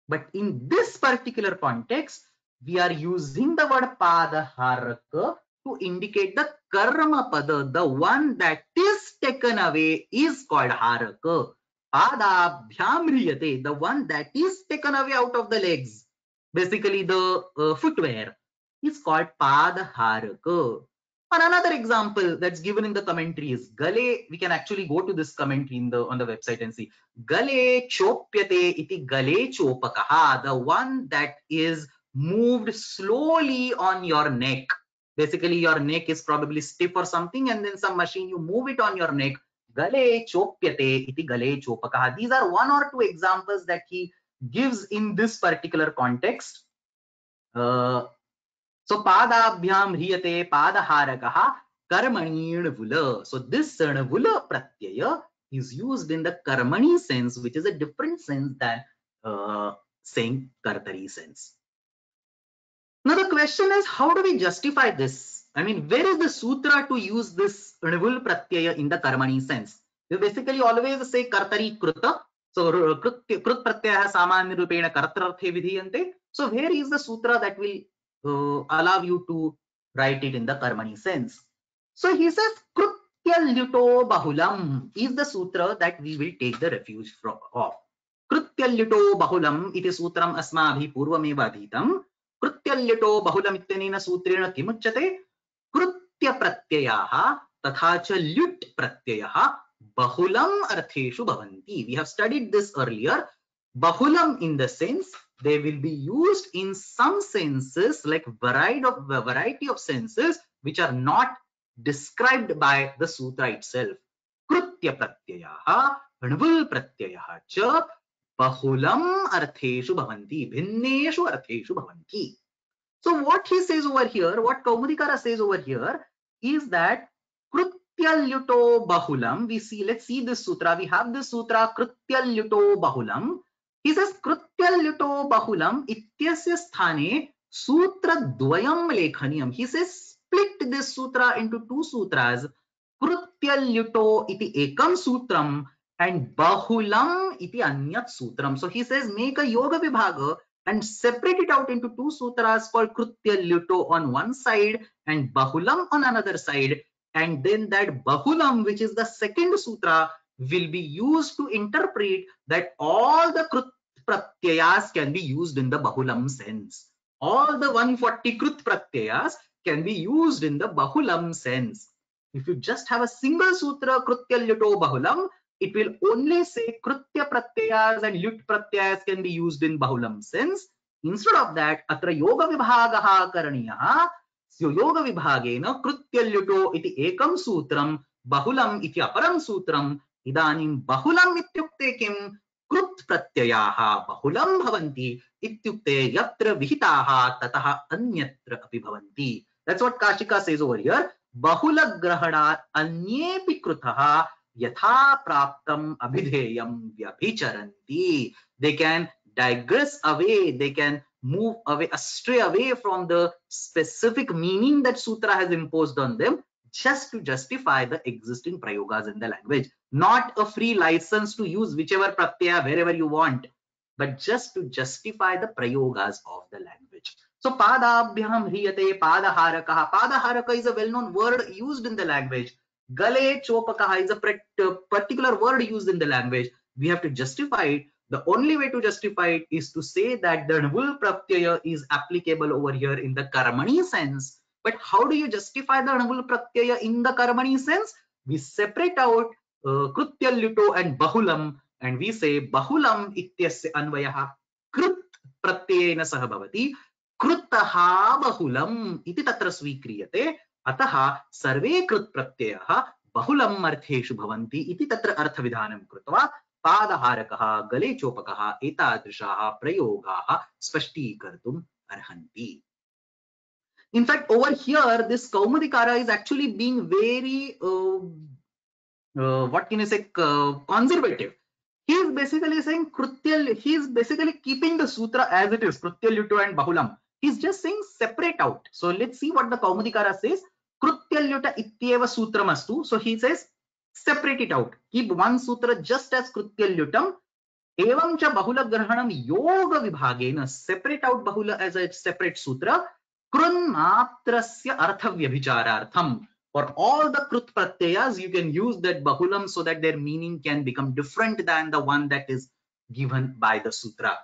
But in this particular context, we are using the word padaharaka to indicate the karma pada. The one that is taken away is called haraka. Padabhyam hriyate, the one that is taken away out of the legs, basically the footwear, is called padaharaka. Or another example that's given in the commentary is gale. We can actually go to this commentary on the website and see. Gale chopyate iti gale chopakaha. The one that is moved slowly on your neck. Basically, your neck is probably stiff or something, and then some machine, you move it on your neck. Gale chopyate iti gale chopakaha. These are one or two examples that he gives in this particular context. So padabhyam hriyate padaharakaha karmani Nvula. So this Nvula Pratyaya is used in the karmani sense, which is a different sense than saying kartari sense. Now the question is, how do we justify this? Where is the sutra to use this Nvul Pratyaya in the karmani sense? We basically always say kartari kruta. So krut pratyaya samanya rupena kartararthe vidhiyante. So where is the sutra that will allow you to write it in the karmani sense? So he says krutya lyuto bahulam is the sutra that we will take the refuge of. Krutya lyuto bahulam iti sutram asmabhi purvameva adhitam. Krutya lyuto bahulam ityanena sutrena kimuchyate? Krutya pratyayaha tatha cha lyut pratyayaha bahulam artheshu bhavanti. We have studied this earlier. Bahulam in the sense they will be used in some senses, like variety of senses which are not described by the sutra itself. Krutya pratyayaha Nvul pratyayaha cha bahulam artheshu bhavanti, bhinneshu artheshu bhavanti. So what he says over here, what Kaumudikara says over here is that Krutya lyuto bahulam, let's see this sutra. We have this sutra Krutya lyuto bahulam. He says Krutya lyuto bahulam ityasya sthane sutra dvayam lekhaniyam. He says split this sutra into two sutras. Krutya Krutyalluto iti ekam sutram and Bahulam iti anyat sutram. So he says make a yoga vibhaga and separate it out into two sutras called Krutyalluto on one side and Bahulam on another side. And then that Bahulam, which is the second sutra, will be used to interpret that all the Krut pratyayas can be used in the Bahulam sense. All the 140 Krut pratyayas can be used in the Bahulam sense. If you just have a single sutra, Krutyalluto Bahulam, it will only say Krutya pratyayas and Lyut pratyayas can be used in Bahulam sense. Instead of that, Atra Yoga Vibhagaha Karaniyaha. So yoga vibhagena Krutyalluto iti ekam sutram Bahulam iti aparam sutram idanim Bahulam ityukte kim Krut pratyayaha Bahulam bhavanti ityukte yatra vihitaha tataha anyatra api bhavanti. That's what Kashika says over here. Bahula grahanat anyepi krutaha yatha praptam abhidheyam vyabhicharanti. They can digress away, they can move away, astray away from the specific meaning that sutra has imposed on them just to justify the existing prayogas in the language. Not a free license to use whichever pratyaya wherever you want, but just to justify the prayogas of the language. So padabhyam hriyate padaharakaha. Padaharaka is a well-known word used in the language. Gale chopakaha is a particular word used in the language. We have to justify it. The only way to justify it is to say that the navul pratyaya is applicable over here in the karmani sense. But how do you justify the navul pratyaya in the karmani sense? We separate out Krutyalluto and Bahulam, and we say Bahulam ityasya anvayaha Krut pratyayena sah bhavati Krutaha Bahulam iti tatra svikriyate ataha sarve Krut pratyayah Bahulam artheshu bhavanti iti tatra arthavidhanam krutva Padaharakaha Gale chopakaha etadrishaha prayogaha spashtikartum arhanti. In fact, over here, this Kaumadikara is actually being very what can you say, conservative. He is basically saying he is basically keeping the sutra as it is, Krutyalluto and Bahulam. He's just saying separate out. So let's see what the Kaumadikara says. Krutyalluta ityeva sutramastu. So he says separate it out. Keep one sutra just as Krutyallutam. Evam cha Bahula Grahanam Yoga Vibhagena. Separate out Bahula as a separate sutra. Krun matrasya arthavyabhicharartham. For all the Krut pratyayas, you can use that Bahulam so that their meaning can become different than the one that is given by the sutra.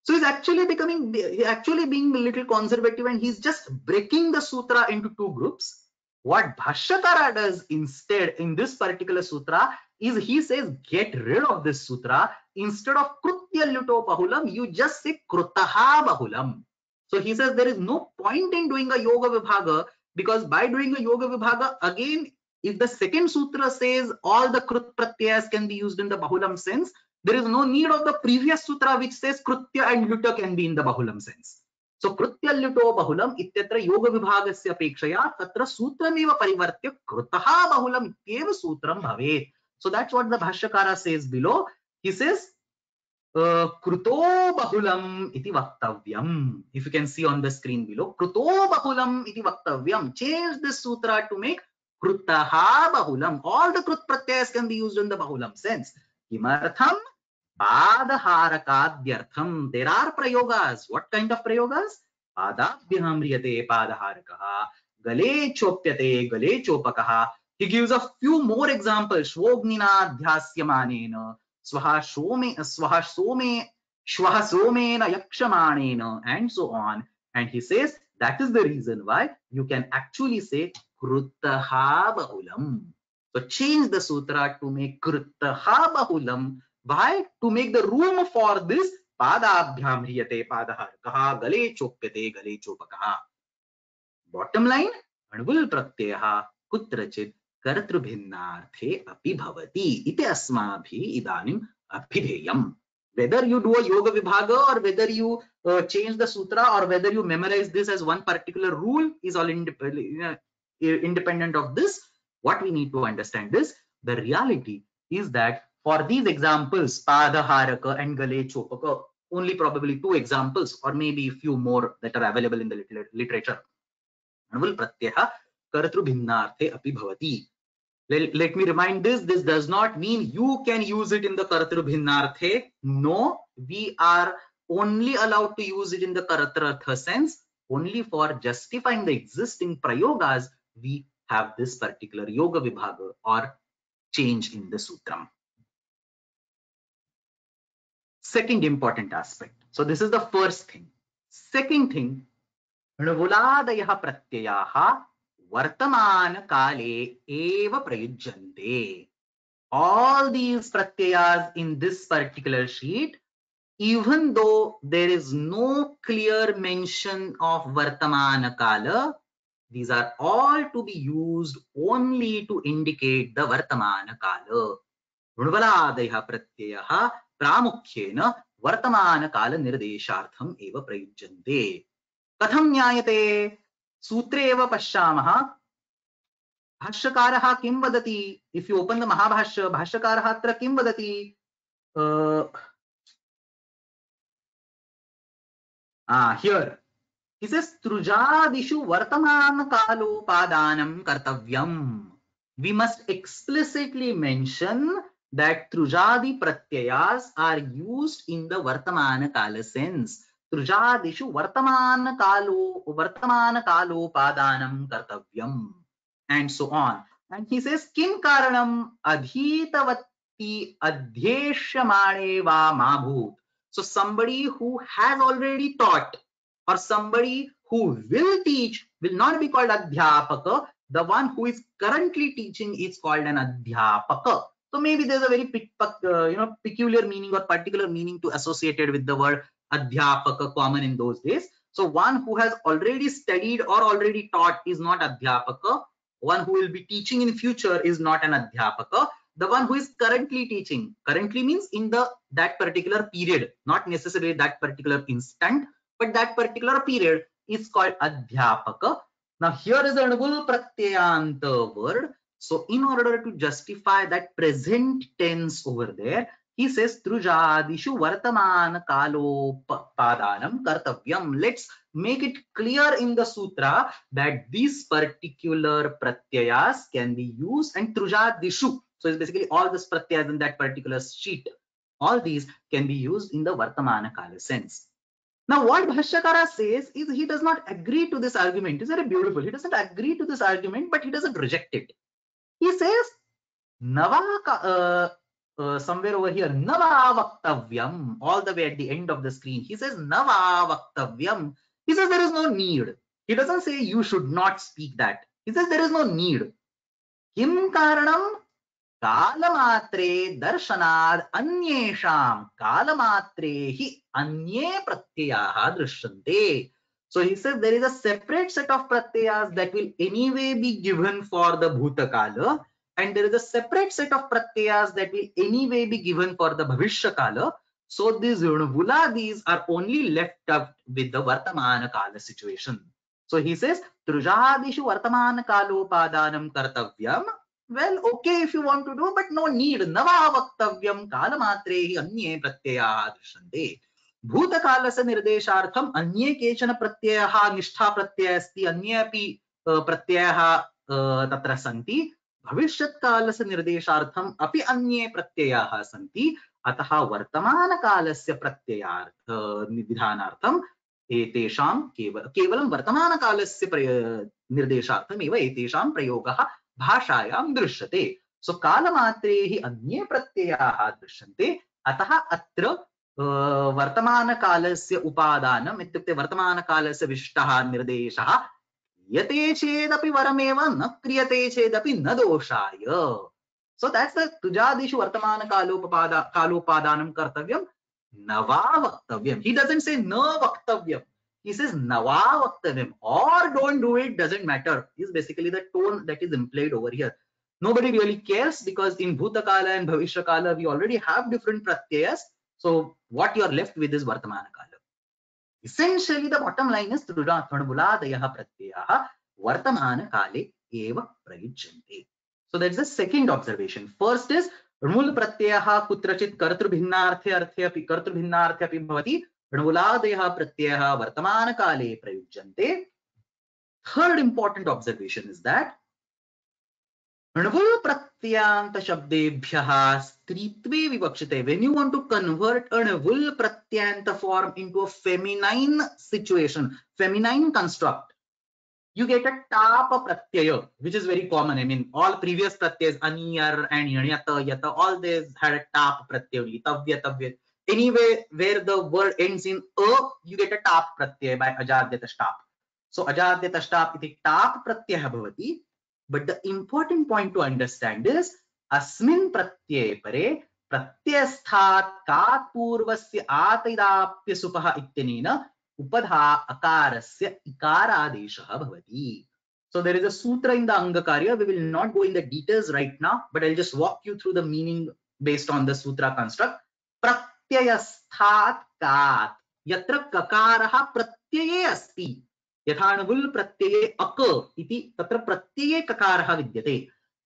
So he's actually being a little conservative, and he's just breaking the sutra into two groups. What Bhashyakara does instead in this particular sutra is he says get rid of this sutra. Instead of Krutyalluto Bahulam, you just say Krutaha Bahulam. So he says there is no point in doing a yoga vibhaga, because by doing a yoga vibhaga, again, if the second sutra says all the Krut pratyayas can be used in the Bahulam sense, there is no need of the previous sutra which says Krutya and Luta can be in the Bahulam sense. So Krutyalluto Bahulam ityatra yoga vibhagasya apekshaya tatra sutrameva parivartya Krutaha Bahulam ityeva sutram bhavet. So that's what the Bhashyakara says below. He says Kruto Bahulam iti vaktavyam. If you can see on the screen below, Kruto Bahulam iti vaktavyam. Change this sutra to make Krutaha Bahulam. All the Krut pratyayas can be used in the Bahulam sense. Kimartham? Padaharakadyartham. There are prayogas. What kind of prayogas? Padabhyam riyate padaharakaha. Gale chopyate gale chopakaha. He gives a few more examples. Shvognina dhyasyamanena. Swaha somena yakshamanena, and so on. And he says that is the reason why you can actually say Krutaha Bahulam. So change the sutra to make Krutaha Bahulam. Why? To make the room for this Padabhyam hriyate padaharakaha gale chopyate gale chopakaha. Bottom line, Anvul pratyaha kutrachit Kartrubhinnarthe api bhavati iti asmabhi idanim abhidheyam. Whether you do a yoga vibhaga or whether you change the sutra or whether you memorize this as one particular rule is all independent of this. What we need to understand is the reality is that for these examples, Padaharaka and Gale Chopaka, only probably two examples or maybe a few more that are available in the literature. Anvul pratyaha Kartrubhinnarthe api bhavati. Let me remind this does not mean you can use it in the Kartru Bhinnarthe. No, we are only allowed to use it in the Karatrartha sense. Only for justifying the existing prayogas, we have this particular yoga vibhaga or change in the sutram. Second important aspect. So this is the first thing. Second thing, णुवुलादयः प्रत्ययाः वर्तमान काले एव प्रयुज्यन्ते. All these pratyayas in this particular sheet, even though there is no clear mention of vartamana kala, these are all to be used only to indicate the vartamana kala. ऋणवलादयः प्रत्ययः प्रामुख्येन वर्तमान काल निर्देशार्थम एव प्रयुज्यन्ते. कथं ज्ञायते? सूत्रे एव पश्यामः. भाष्यकारः किं वदति? If you open the Mahabhashya, भाष्यकारः अत्र किं वदति? Here he says trujadishu vartaman kalopadanam kartavyam. We must explicitly mention that trujadi pratyayas are used in the vartamana kala sense. Trujadishu vartamana kalopadanam kartavyam, and so on. And he says kim karanam adhitavati adhyeshyamane va mabhut. So somebody who has already taught or somebody who will teach will not be called adhyapaka. The one who is currently teaching is called an adhyapaka. So maybe there's a very peculiar meaning or particular meaning to associated with the word adhyapaka common in those days. So one who has already studied or already taught is not adhyapaka. One who will be teaching in future is not an adhyapaka. The one who is currently teaching, currently means in that particular period, not necessarily that particular instant, but that particular period is called adhyapaka. Now here is the णुवुल pratyayanta word. So in order to justify that present tense over there, he says trujadishu vartamana kalopadanam kartavyam. Let's make it clear in the sutra that these particular pratyayas can be used, and trujadishu, so it's basically all the pratyayas in that particular sheet, all these can be used in the vartamana kala sense. Now what Bhashyakara says is he does not agree to this argument. It's very beautiful. He doesn't agree to this argument, but he doesn't reject it. He says somewhere over here, nava vaktavyam, all the way at the end of the screen. He says nava vaktavyam. He says there is no need. He doesn't say you should not speak that. He says there is no need. Kim karanam कालमात्रे दर्शनाद अन्येषां कालमात्रे हि अन्ये प्रत्ययाः दृश्यन्ते. So he says there is a separate set of pratyayas that will anyway be given for the bhutakala, and there is a separate set of pratyayas that will anyway be given for the bhavishyakala. So these णुवुलादis are only left up with the vartamana kala situation. So he says trujadishu vartamana kalopadanam kartavyam. Well, okay if you want to do, but no need. Nava vaktavyam kalamatrehi anye pratyayah drishyante. Bhutakalasa nirdeshartham anye kechana pratyayah nishtha pratyaya asti anye api pratyayah tatra santi. Bhavishyatkalasa nirdeshartham api anye pratyayah santi. Ataha vartamana kalasya pratyayartha nidhanartham etesham kevalam vartamana kalasya nirdeshartham eva etesham prayogah भाषायां दृश्यते. सो कालमात्रे हि अन्ये प्रत्ययाः दृश्यन्ते. अतः अत्र वर्तमानकालस्य उपादानम् इत्युक्ते वर्तमानकालस्य विशिष्टः निर्देशः क्रियते चेदपि वरमेव न क्रियते चेदपि न दोषाय. So that's the trujadishu vartamanakalopadanam kartavyam nava vaktavyam. He doesn't say na vaktavyam. He says nava vaktavyam, or don't do it, doesn't matter. Is basically the tone that is implied over here. Nobody really cares because in bhutakala and bhavishyakala we already have different pratyayas. So what you are left with is vartamana kala. Essentially the bottom line is णुवुलादयः pratyayah vartamana kale eva prayujyante. So that's the second observation. First is णुवुल pratyayah kutrachit kartrubhinnarthe arthe api kartrubhinnarthe api bhavati. णुवुलादयः प्रत्ययः वर्तमान काले प्रयुज्यन्ते. Third important observation is that णवुल प्रत्ययान्त शब्देभ्यः स्त्रीत्वे विवक्षिते. When you want to convert a णवुल pratyant form into a feminine situation, feminine construct, you get a tap pratyaya, which is very common. I mean, all previous pratyas, aniyar and yata, yata, all these had a tap pratyaya, tavya, tavya. Anyway, where the word ends in a, you get a tap pratyaya by ajadyatastap. So ajadyatastap iti tap pratyaya bhavati. But the important point to understand is asmin pratyaya pare pratyasthat kat purvasya atidapya supaha ityanena upadha akarasya ikaradeshah bhavati. So there is a sutra in the Angakarya. We will not go in the details right now, but I'll just walk you through the meaning based on the sutra construct. Pratyayasthat kat yatra kakaraha pratyaye asti. यथाणुवुल प्रत्यये अक इति तत्र प्रत्यये ककारः विद्यते.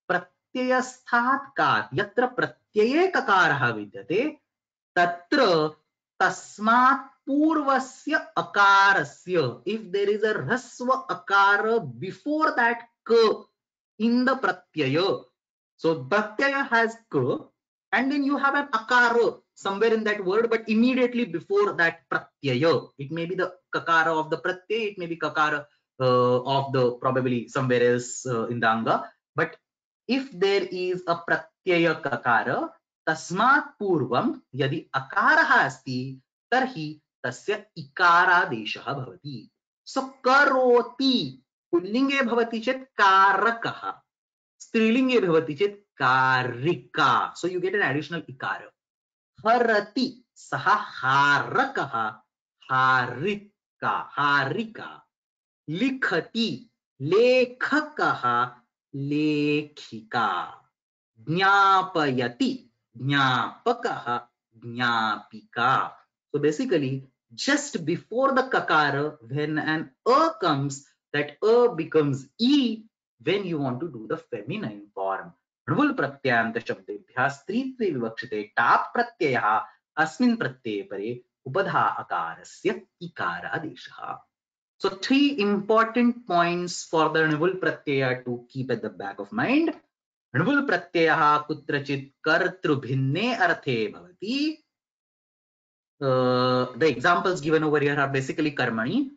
प्रत्ययस्थात् कात् यत्र प्रत्यये ककारः विद्यते तत्र तस्मात् पूर्वस्य akarasya, if there is a rasva akara before that ka in the pratyaya, so pratyaya has ka and then you have an akara somewhere in that word, but immediately before that pratyaya, it may be the kakara of the pratyaya, it may be kakara of the probably somewhere else in the anga, but if there is a pratyaya kakara तस्मात् पूर्वं यदि अकारः अस्ति तर्हि तस्य इकारादेशः भवति. सो करोति पुल्लिङ्गे भवति चेत् कारकः, स्त्रीलिङ्गे भवति चेत् कारिका. So you get an additional ikar. हरति सः हारकः, हारिका, हारिका. लिखति लेखकः, लेखिका. ज्ञापयति ज्ञापकः, ज्ञापिका. So basically, just before the kakara, when an a comes, that a becomes e when you want to do the feminine form. णवुल प्रत्ययान्त शब्देभ्यः स्त्रीत्वे विवक्षिते टाप् प्रत्ययः अस्मिन् प्रत्यये परे उपधा अकारस्य इकारादेशः. So 3 important points for the णवुल pratyaya to keep at the back of mind. णवुल प्रत्ययः कुत्रचित् कर्तृभिन्ने अर्थे भवति. The examples given over here are basically कर्मणि.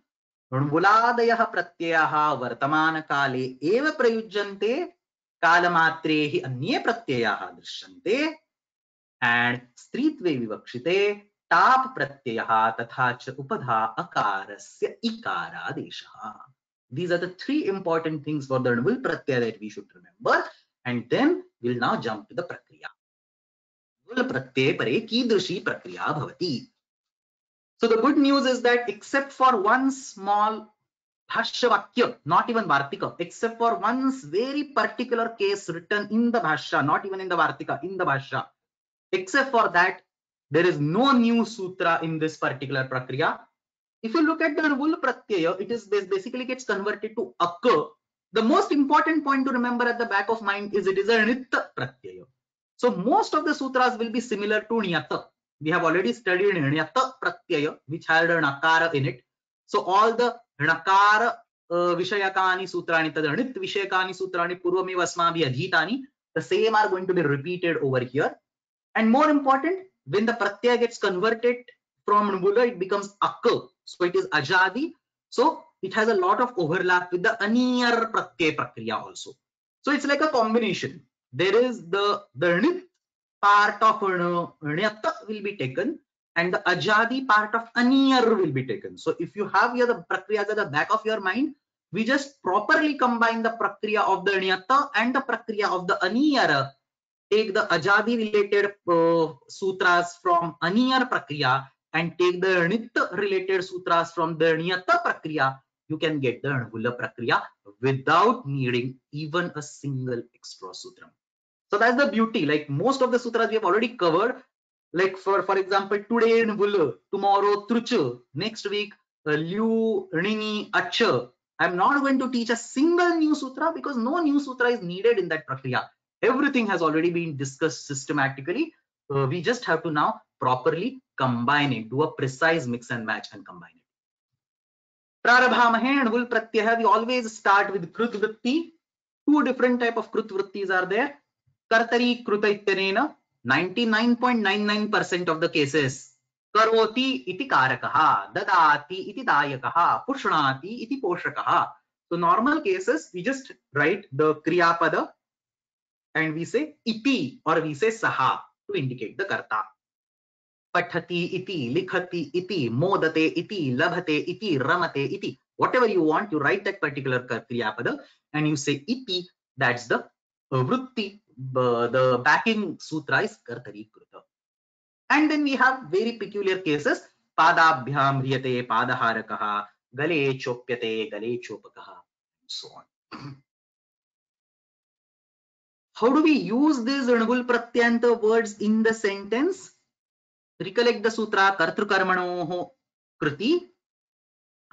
णवुलादयः प्रत्ययाः वर्तमानकाले एव प्रयुज्यन्ते, कालमात्रे हि अन्ये प्रत्ययाः दृश्यन्ते. and स्त्रीत्वे विवक्षिते टाप् प्रत्ययः तथा च उपधा अकारस्य इकारादेशः. These are the 3 important things for the णवुल pratyaya that we should remember. And then we'll now jump to the prakriya. णवुल प्रत्यये परे कीदृशी प्रक्रिया भवति. So the good news is that except for one small bhashya vakya, not even vartika, except for one very particular case written in the bhashya, not even in the vartika, in the bhashya, except for that, there is no new sutra in this particular prakriya. If you look at the णवुल pratyaya, it is basically gets converted to akka. The most important point to remember at the back of mind is it is a णित् pratyaya. So most of the sutras will be similar to णयत. We have already studied णयत pratyaya, which had an akara in it. So all the णकार vishayakani sutrani tad णित् vishayakani sutrani purvameva asmabhi adhitani, the same are going to be repeated over here. And more important, when the pratyaya gets converted from णवुल, it becomes akka. So it is ajadi. So it has a lot of overlap with the aniyar pratyaya prakriya also. So it's like a combination. There is the णित् part of णयत will be taken and the ajadi part of aniyar will be taken. So if you have here the prakriyas at the back of your mind, we just properly combine the prakriya of the णयत and the prakriya of the aniyar. Take the ajadi related sutras from aniyar prakriya and take the णित् related sutras from the णयत prakriya, you can get the णवुल prakriya without needing even a single extra sutram. So that's the beauty. Like most of the sutras we have already covered. Like for example, today णवुल, tomorrow trucha, next week lyu णिनि acha. I'm not going to teach a single new sutra because no new sutra is needed in that prakriya. Everything has already been discussed systematically. We just have to now properly combine it, do a precise mix and match and combine it. Prarabhamahe णवुल pratyaya, we always start with krut vritti. two different type of krut vrittis are there. Kartari kruta ityanena 99.99% of the cases karoti iti karakah, dadati iti dayakah, pushnati iti poshakah. So normal cases we just write the kriya pada and we say iti or we say saha to indicate the karta. Pathati iti, likhati iti, modate iti, labhate iti, ramate iti. Whatever you want, you write that particular kriya pada and you say iti. That's the vritti. The backing sutra is kartari kruta. And then we have very peculiar cases. Padabhyam hriyate padaharakaha, gale chopyate gale chopakaha, and so on. How do we use these ऋणगुल प्रत्ययंत words in the sentence? Recollect the sutra kartrukarmanoh kriti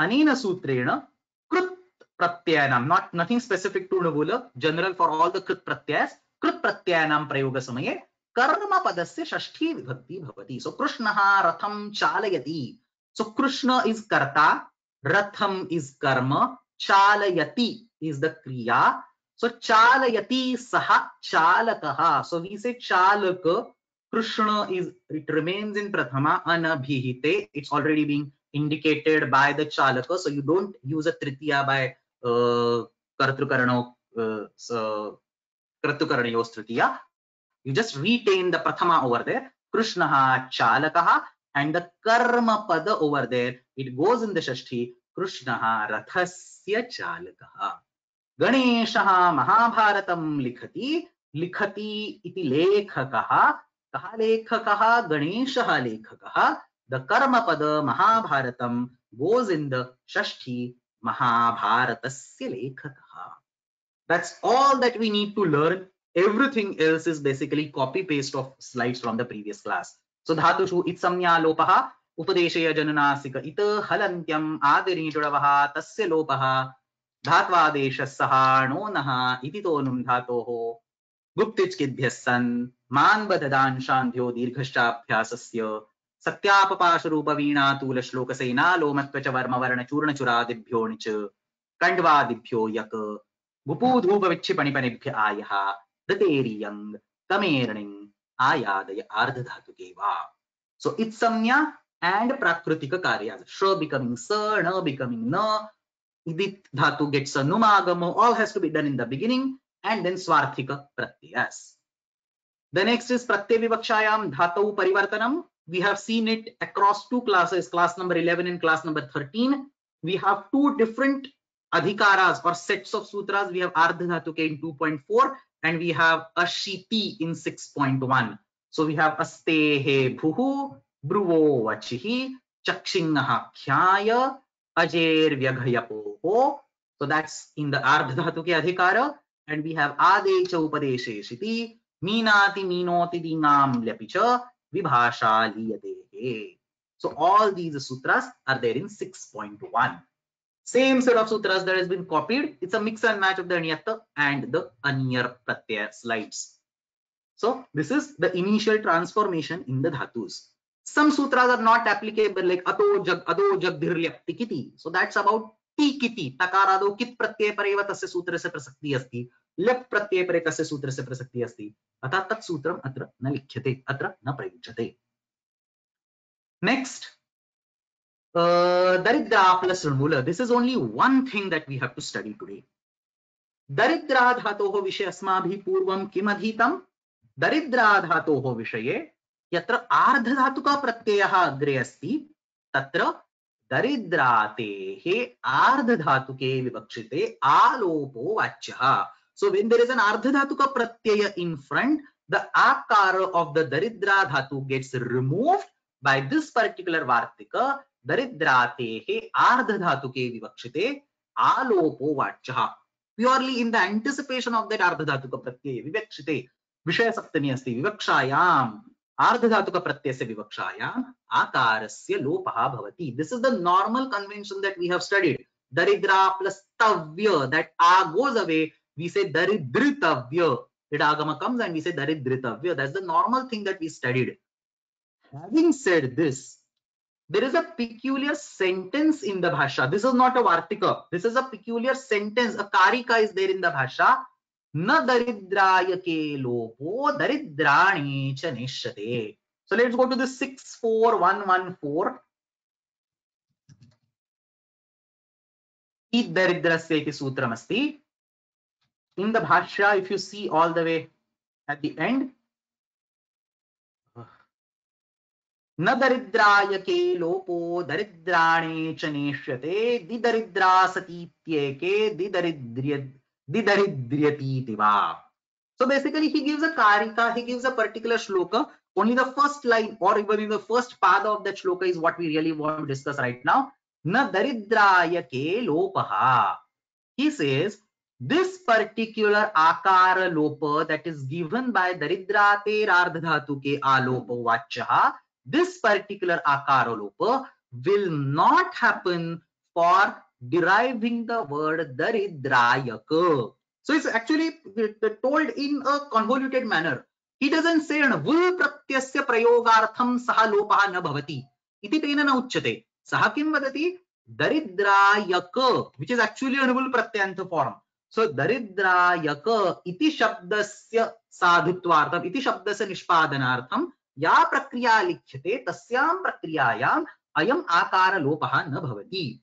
anena sutrena krut pratyayanam. Nothing specific to ऋणगुल, general for all the krut pratyas. Krut pratyayanam prayoga samaye karma padasya shashti vibhakti bhavati. So Krishnaha ratham chalayati. So Krishna is karta, ratham is karma, chalayati is the kriya. So chalayati saha chalakaha. So we say chalaka. Krishna is, it remains in prathama anabhihite. It's already being indicated by the chalaka. So you don't use a tritiya by kartrukarano kartukaranyos tritiya. You just retain the prathama over there. Krishnaha chalakaha, and the karma pada over there, it goes in the shashti. Krishnaha rathasya chalakaha. Ganeshaha mahabharatam likhati. Likhati iti lekhakaha. Kaha lekhakaha? Ganeshaha lekhakaha. The karma pada mahabharatam goes in the shashti. Mahabharatasya lekhakaha. That's all that we need to learn. Everything else is basically copy paste of slides from the previous class. So dhatushu itsamya lopaha upadeshaya jananasika ita halantyam adirnitudavaha tasya lopaha धात्वादेशः सहाणो नः इति तोनुं धातोः गुप्तिचकिद्भ्यः सन् मान बददांशान्ध्यो दीर्घश्चाभ्यासस्य सत्यापपाशरूपवीणातूलश्लोकसेना लोमत्वच वर्मवर्णचूर्णचुरादिभ्यो णिच कण्ड्वादिभ्यो यक गुपूधूपविच्छिपणिपनिभ्य आयः ऋतेरियङ् कमेर्णिङ् आयादय आर्धधातुके वा. So itsamya and prakritika karyas. Sh becoming sa, na becoming na. Idit dhatu gets a numagamo. All has to be done in the beginning, and then swarthika pratyas. The next is pratyay vivakshayam dhatau parivartanam. We have seen it across two classes, class number 11 and class number 13. We have two different adhikaras or sets of sutras. We have ardha dhatuke in 2.4 and we have ashiti in 6.1. So we have astehe bhuhu, bruvo vachihi, chakshingnaha khyaya, ajer vyaghayapoho. So that's in the ardha dhatuke adhikara. And we have adecha upadeshe shiti, meenati meenoti dinam lyapicha, vibhasha liyadehe. So all these sutras are there in 6.1. Same set of sutras that has been copied. It's a mix and match of the Anyata and the Anyar Pratyaya slides. So this is the initial transformation in the dhatus. Some sutras are not applicable, like ado jagdhirlyapti kiti. So that's about ti kiti. Takarado kit pratyaya pareva tasya sutra se prasakti asti. Lyap pratyaya pare tasya sutra se prasakti asti. Atha tat sutram atra na likhyate, atra na prayuchyate. Next. Daridra plus Rinmula. This is only one thing that we have to study today. Daridra dhatoho vishay asmabhi purvam kim adhitam. Daridra dhatoho vishaye yatra ardha dhatuka pratyayaha agre asti tatra daridratehe ardha dhatuke vivakshite alopo vachyaha. So when there is an ardha dhatuka pratyaya in front, the akara of the daridra dhatu gets removed by this particular vartika. Daridratehe ardha dhatuke vivakshite alopo vachyaha. Purely in the anticipation of that ardha dhatuka pratyaya vivakshite vishaya saptami asti vivakshayam ardha dhatuka pratyasya vivakshayam akarasya lopaha bhavati. This is the normal convention that we have studied. Daridra plus tavya, that a goes away, we say daridritavya. It agama comes and we say daridritavya. That's the normal thing that we studied. Having said this, there is a peculiar sentence in the bhasha. This is not a vartika. This is a peculiar sentence. A karika is there in the bhasha न daridrayake lopo daridrane च निश्यते. So let's go to the 64114. दरिद्रस्य इति सूत्रमस्ति. In the Bhashya, if you see all the way at the end, न दरिद्रायके लोपो दरिद्राणे च नेष्यते दिदरिद्रा सतीत्येके दिदरिद्र्यतीति वा. So basically he gives a karika, he gives a particular shloka. Only the first line or even in the first pada of that shloka is what we really want to discuss right now. Na daridrayake lopaha. He says this particular akara lopa that is given by daridrate ardhatu ke alopa vachaha, this particular akara lopa will not happen for deriving the word daridrayaka. So it's actually told in a convoluted manner. He doesn't say vul pratyasya prayogartham saha lopaha na bhavati iti tena na uchyate. Saha kim vadati daridrayaka, which is actually a vul pratyanta form. So daridrayaka iti shabdasya sadhutvartham iti shabdasya nishpadanartham या प्रक्रिया लिख्यते तस्यां प्रक्रियायां अयम आकार लोपः न भवति.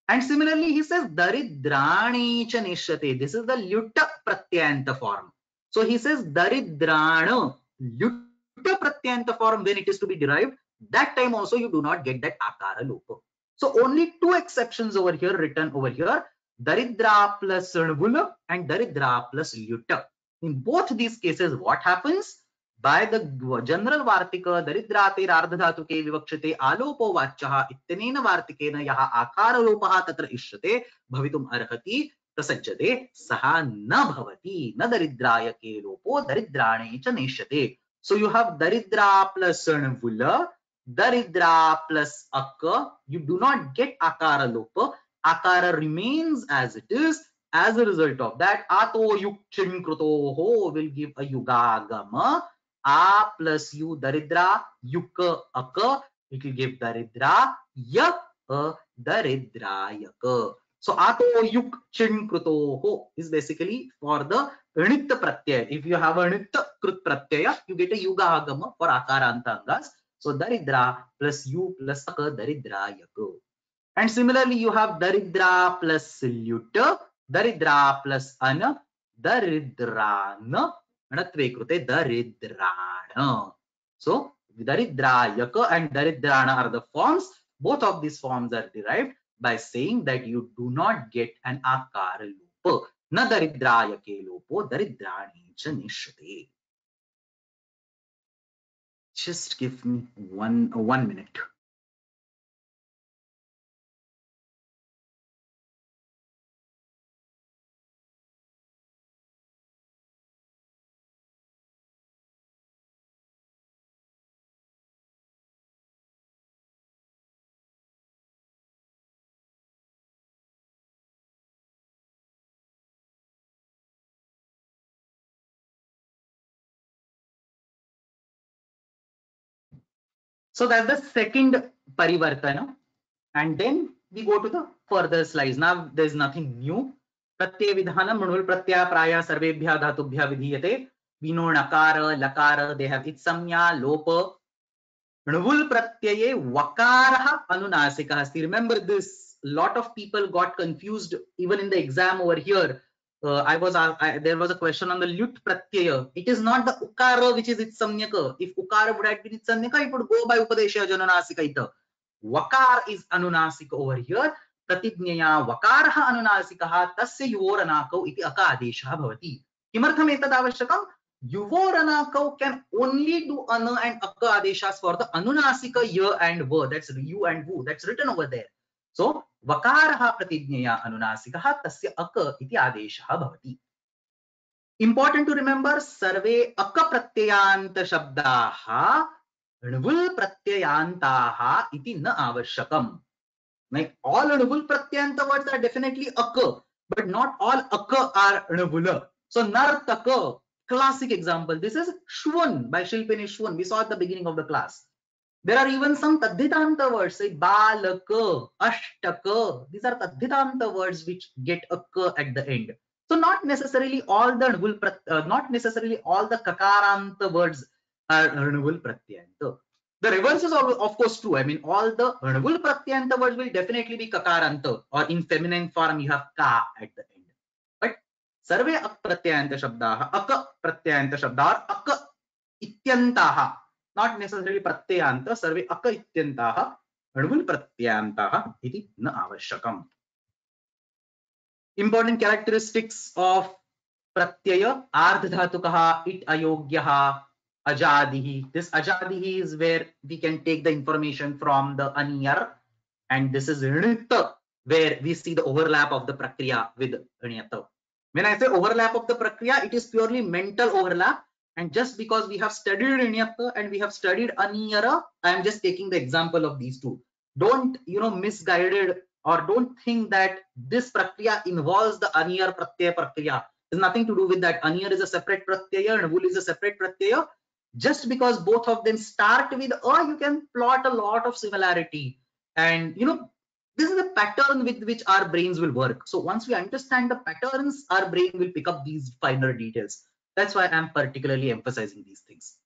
And similarly he says daridrani cha nishyate. This is the lyutta pratyanta form. So he says daridrana, lyutta pratyanta form, when it is to be derived, that time also you do not get that akara lopa. So only two exceptions over here written over here, daridra plus nvula and daridra plus lyutta. In both these cases what happens? By the general vartika daridrate ardhatuke vivakshate alopo vachyaha ittenena vartikena yaha akara lopaha tatra ishyate bhavitum arhati prasajjate saha na bhavati na daridrayake lopo daridrane cha neshyate. So you have daridra plus nvula, daridra plus akka. You do not get akara lopa. Akara remains as it is. As a result of that, ato yukchin krutoho will give a yugagama. A plus u daridra yuka aka, it will give daridra ya a daridrayaka. So ato yuk chin krutoho is basically for the nit pratyaya. If you have a nit krut pratyaya, you get a yuga agama for akaranta angas. So daridra plus u plus aka daridrayaka. And similarly you have daridra plus lyutta, daridra plus ana, daridrana. Daridrana. So daridrayaka and daridrana are the forms. Both of these forms are derived by saying that you do not get an akara lopa. Na daridrayake lopo daridrane cha nishyate. Just give me one minute. So that's the second parivartana. And then we go to the further slides. Now there's nothing new. Pratyaya vidhanam manul pratyaya praya sarvebhya dhatubhya vidhiyate. We know nakara, lakara, they have itsamya, lopa. Nuvul pratyaye vakaraha anunasika asti. Remember this, lot of people got confused even in the exam over here. There was a question on the lut pratyaya. It is not the ukara which is itsamyaka. If ukara would have been itsamyaka, it would go by upadesha jananasika ita. Vakar is anunasika over here. Pratijnaya vakaraha anunasikaha tasya yuvoranakau iti aka adesha bhavati. Kimartham etad avashyakam? Yuvoranakau can only do ana and akka adeshas for the anunasika ya and va. That's you and vu. That's written over there. So vakaraha pratijnaya anunasikaha tasya akka iti adesha bhavati. Important to remember, sarve akka pratyayanta shabdaha णुवुल प्रत्ययांताः iti na avashyakam. Like all णुवुल pratyanta words are definitely akka, but not all akka are णुवुल. So nartaka, classic example. This is shwan by Shilpini Shwan. We saw at the beginning of the class. There are even some tadhitanta words, say balaka, ashtaka. These are tadhitanta words which get a ka at the end. So not necessarily all the kakaranta words are णवुल pratyanta. The reverse is of course true. I mean, all the णवुल pratyanta words will definitely be kakaranta, or in feminine form you have ka at the end. But सर्वे अप्रत्ययन्त शब्दाः अक प्रत्ययन्त शब्दाः अक इत्यन्ताः, not necessarily प्रत्ययान्त, सर्वे अक इत्यन्ताः णवुल प्रत्ययान्ताः इति न आवश्यकम्. Important characteristics of pratyaya: ardhadhatukah, it ayogyah, ajadihi. This ajadihi is where we can take the information from the aniyar, and this is णित, where we see the overlap of the prakriya with णियत. When I say overlap of the prakriya, it is purely mental overlap, and just because we have studied णियत and we have studied aniyara, I am just taking the example of these two. Don't misguided, or don't think that this prakriya involves the aniyar pratyaya prakriya. There's nothing to do with that. Aniyar is a separate pratyaya, णवुल is a separate pratyaya. Just because both of them start with a, you can plot a lot of similarity. And this is a pattern with which our brains will work. So once we understand the patterns, our brain will pick up these finer details. That's why I'm particularly emphasizing these things.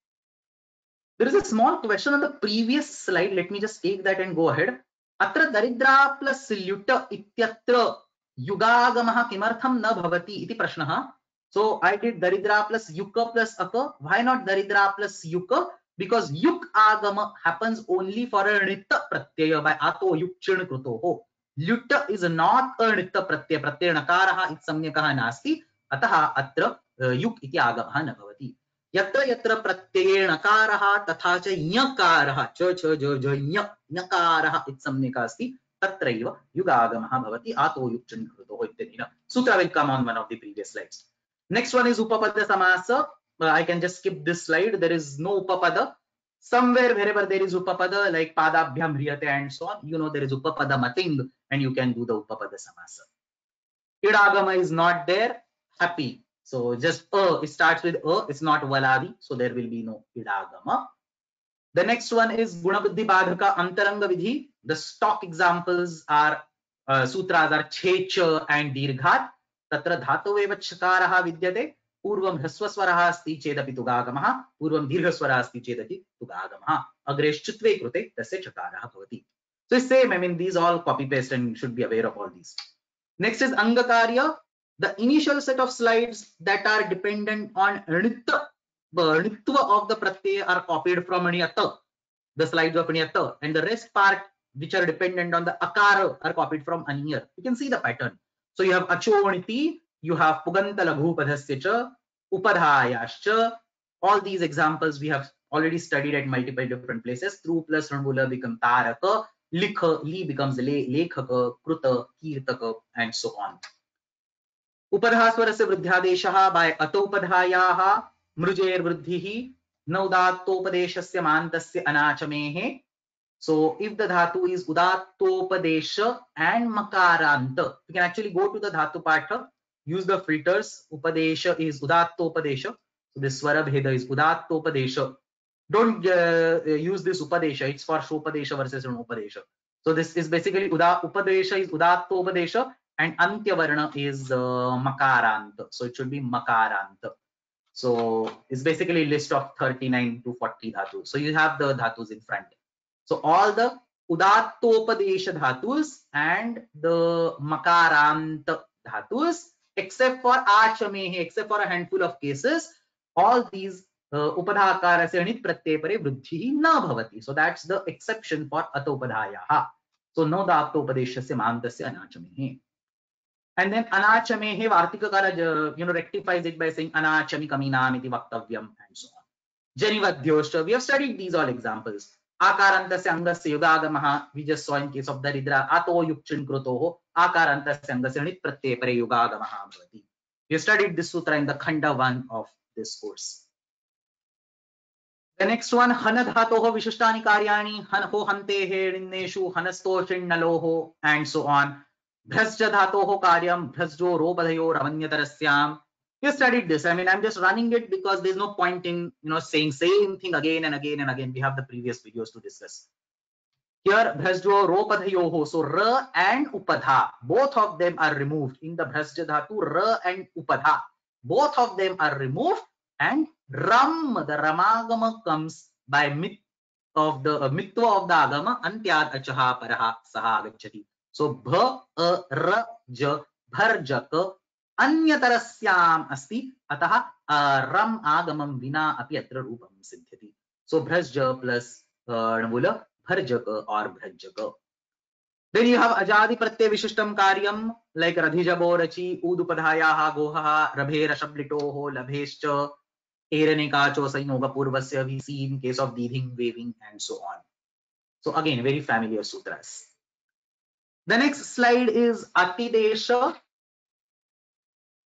There is a small question on the previous slide. Let me just take that and go ahead. Atra daridra plus lyut ityatra yugagamah kimartham na bhavati iti prashnah. So I did daridra plus yuka plus aka. Why not daridra plus yuka? Because yuk agama happens only for a णित pratyaya by ato yuk chin krutoho. Lyut is not a णित pratyaya. Pratyaya nakarah it samyakah nasti. Ataha atra yuk iti agamah na bhavati. यत्र यत्र प्रत्ययेण नकारः तथा च ञकारः ञकारः इत्सम्यक् अस्ति तत्रैव युगागमः भवति आतो युक् कृतोः इत्यनेन. Sutra will come on one of the previous slides. Next one is upapada samasa. I can just skip this slide. There is no upapada. Somewhere wherever there is upapada, like padabhyam hriyate and so on, there is upapada mating, and you can do the upapada samasa. Idagama is not there. Happy. So just it starts with it's not valadi, so there will be no idagama. The next one is gunabuddhi badhaka antaranga vidhi. The stock examples are sutras are checha and dirghat. Tatra dhataveva chakaraha vidyate. Purvam hraswaswaraha asti chedapi tugagamah. Purvam dirghaswaraha asti chedapi tugagamah. Agreshchutve krute tasya chakaraha bhavati. So it's same. I mean, these all copy paste and should be aware of all these. Next is angakarya. The initial set of slides that are dependent on णित्व of the pratyaya are copied from णियत, the slides of णियत, and the rest part which are dependent on the akara are copied from aniyar. You can see the pattern. So you have achoniti, you have puganta laghu padhasya cha, upadhayascha. All these examples we have already studied at multiple different places. Through plus णवुल become taraka, likha, li becomes lekhaka, kruta, kirtaka, and so on. उपधास्वरस्य वृद्ध्यादेशः by अतोपधायाः मृजेर वृद्धिः न उदात्तोपदेशस्य मान्तस्य अनाचमेः. So if the dhatu is udattopodesha and makaranta, you can actually go to the dhatu patha, use the filters. Upadesha is udattopodesha, so this swara bheda is udattopodesha. Don't use this upadesha, it's for shopadesha versus upadesha. So this is basically upadesha is udattopodesha and antya varna is makaranta, so it should be makaranta. So it's basically a list of 39 to 40 dhatus. So you have the dhatus in front. So all the udattopadesha dhatus and the makaranta dhatus, except for achamehe, except for a handful of cases, all these upadhakarasya णित् pratyay pare vruddhihi na bhavati. So that's the exception for atopadhayaha. So no dattopodeshasya mantasya anachamehe. And then anachamehe vartikakara rectifies it by saying anachami kaminam iti vaktavyam and so on. Janivadhyosha, we have studied these all examples. Akarantasya angasya yugagamah, we just saw in case of daridra. Ato yukchin krutoho akarantasya angasya णित् pratyay pare yugagamah bhavati. We have studied this sutra in the khanda 1 of this course. The next one, hana dhatoho vishishtani karyani, hanho hantehe rinneshu hanasto chinnaloho and so on. Bhrasja dhatoho karyam bhrasjo robadhayo ramanyatarasyam. We studied this. I mean, I'm just running it because there's no point in saying same thing again and again and again. We have the previous videos to discuss. Here bhrasjo ropadhayoho, so ra and upadha, both of them are removed in the bhrasja dhatu. Ra and upadha, both of them are removed, and ram, the ramagama comes by mit of the mitva of the agama, antyad achaha paraha saha agacchati. So bha a ra ja bharjak अन्यतरस्याम अस्ति, अतः ram agamam vina api atra रूपम सिद्ध्यति. So bhrasj plus णमुल bharjak or bhrajak. Then you have ajadi pratyay vishishtam karyam, like radhijabo rachi udupadhayaha gohaha rabhe rashablitoho labhescha eranekacho sanyoga purvasya, we see in case of didhing, waving, and so on. So again, very familiar sutras. The next slide is atidesha.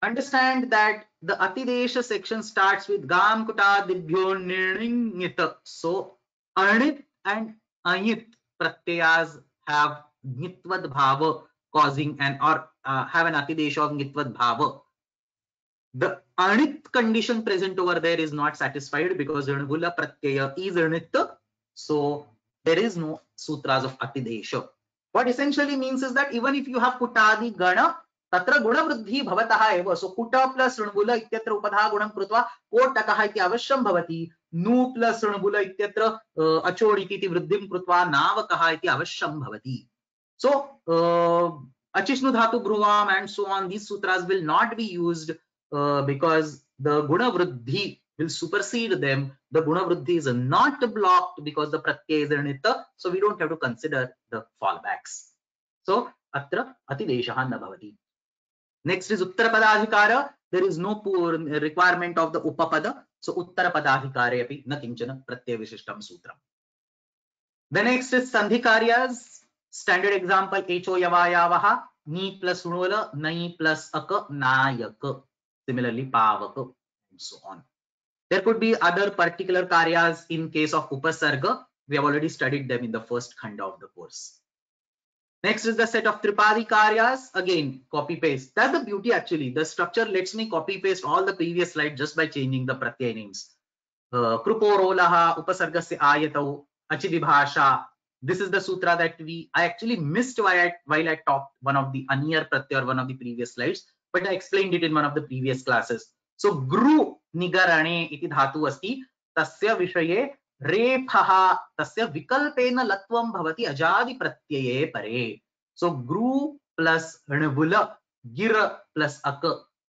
Understand that the atidesha section starts with gam kuta dibhyo nirnit. So anit and ayit pratyayas have nitvad bhava causing and or have an atidesha of nitvad bhava. The anit condition present over there is not satisfied because rinvula pratyaya is anit, so there is no sutras of atidesha. What essentially means is that even if you have kutadi gana, तत्र गुणवृद्धि भवतः एव. सो कुट plus ऋणबुल इत्यत्र उपधा गुणं कृत्वा कोटकः इति अवश्यं भवति. नु प्लस ऋणबुल इत्यत्र अचोडिति इति वृद्धिं कृत्वा नावकः इति अवश्यं भवति. सो अचिष्णु धातु भ्रुवाम and so on, these sutras will not be used because the gunavruddhi will supersede them. The gunavruddhi is not blocked because the pratyay is nita, so we don't have to consider the fallbacks. So atra atideshaha na bhavati. Next is uttarapadadhikara. There is no requirement of the upapada, so uttarapadadhikare api na kinchana pratyay vishishtam sutram. The next is sandhikaryas. Standard example echo yavayavaha, ni plus unula, nai plus aka, nayak. Similarly pavaka and so on. There could be other particular karyas in case of upasarga. We have already studied them in the first khanda of the course. Next is the set of tripadi karyas. Again, copy paste. That's the beauty actually. The structure lets me copy paste all the previous slides just by changing the pratyay names. Kruporolah, upasargasya ayatau, achidibhasha. This is the sutra that I actually missed while I talked one of the aniyar pratyay or one of the previous slides, but I explained it in one of the previous classes. So gru nigarane iti dhatu asti, tasya vishaye रेफः तस्य विकल्पेन लत्वं भवति अजादि प्रत्यये परे. So gru plus णबुल, गिर plus अक,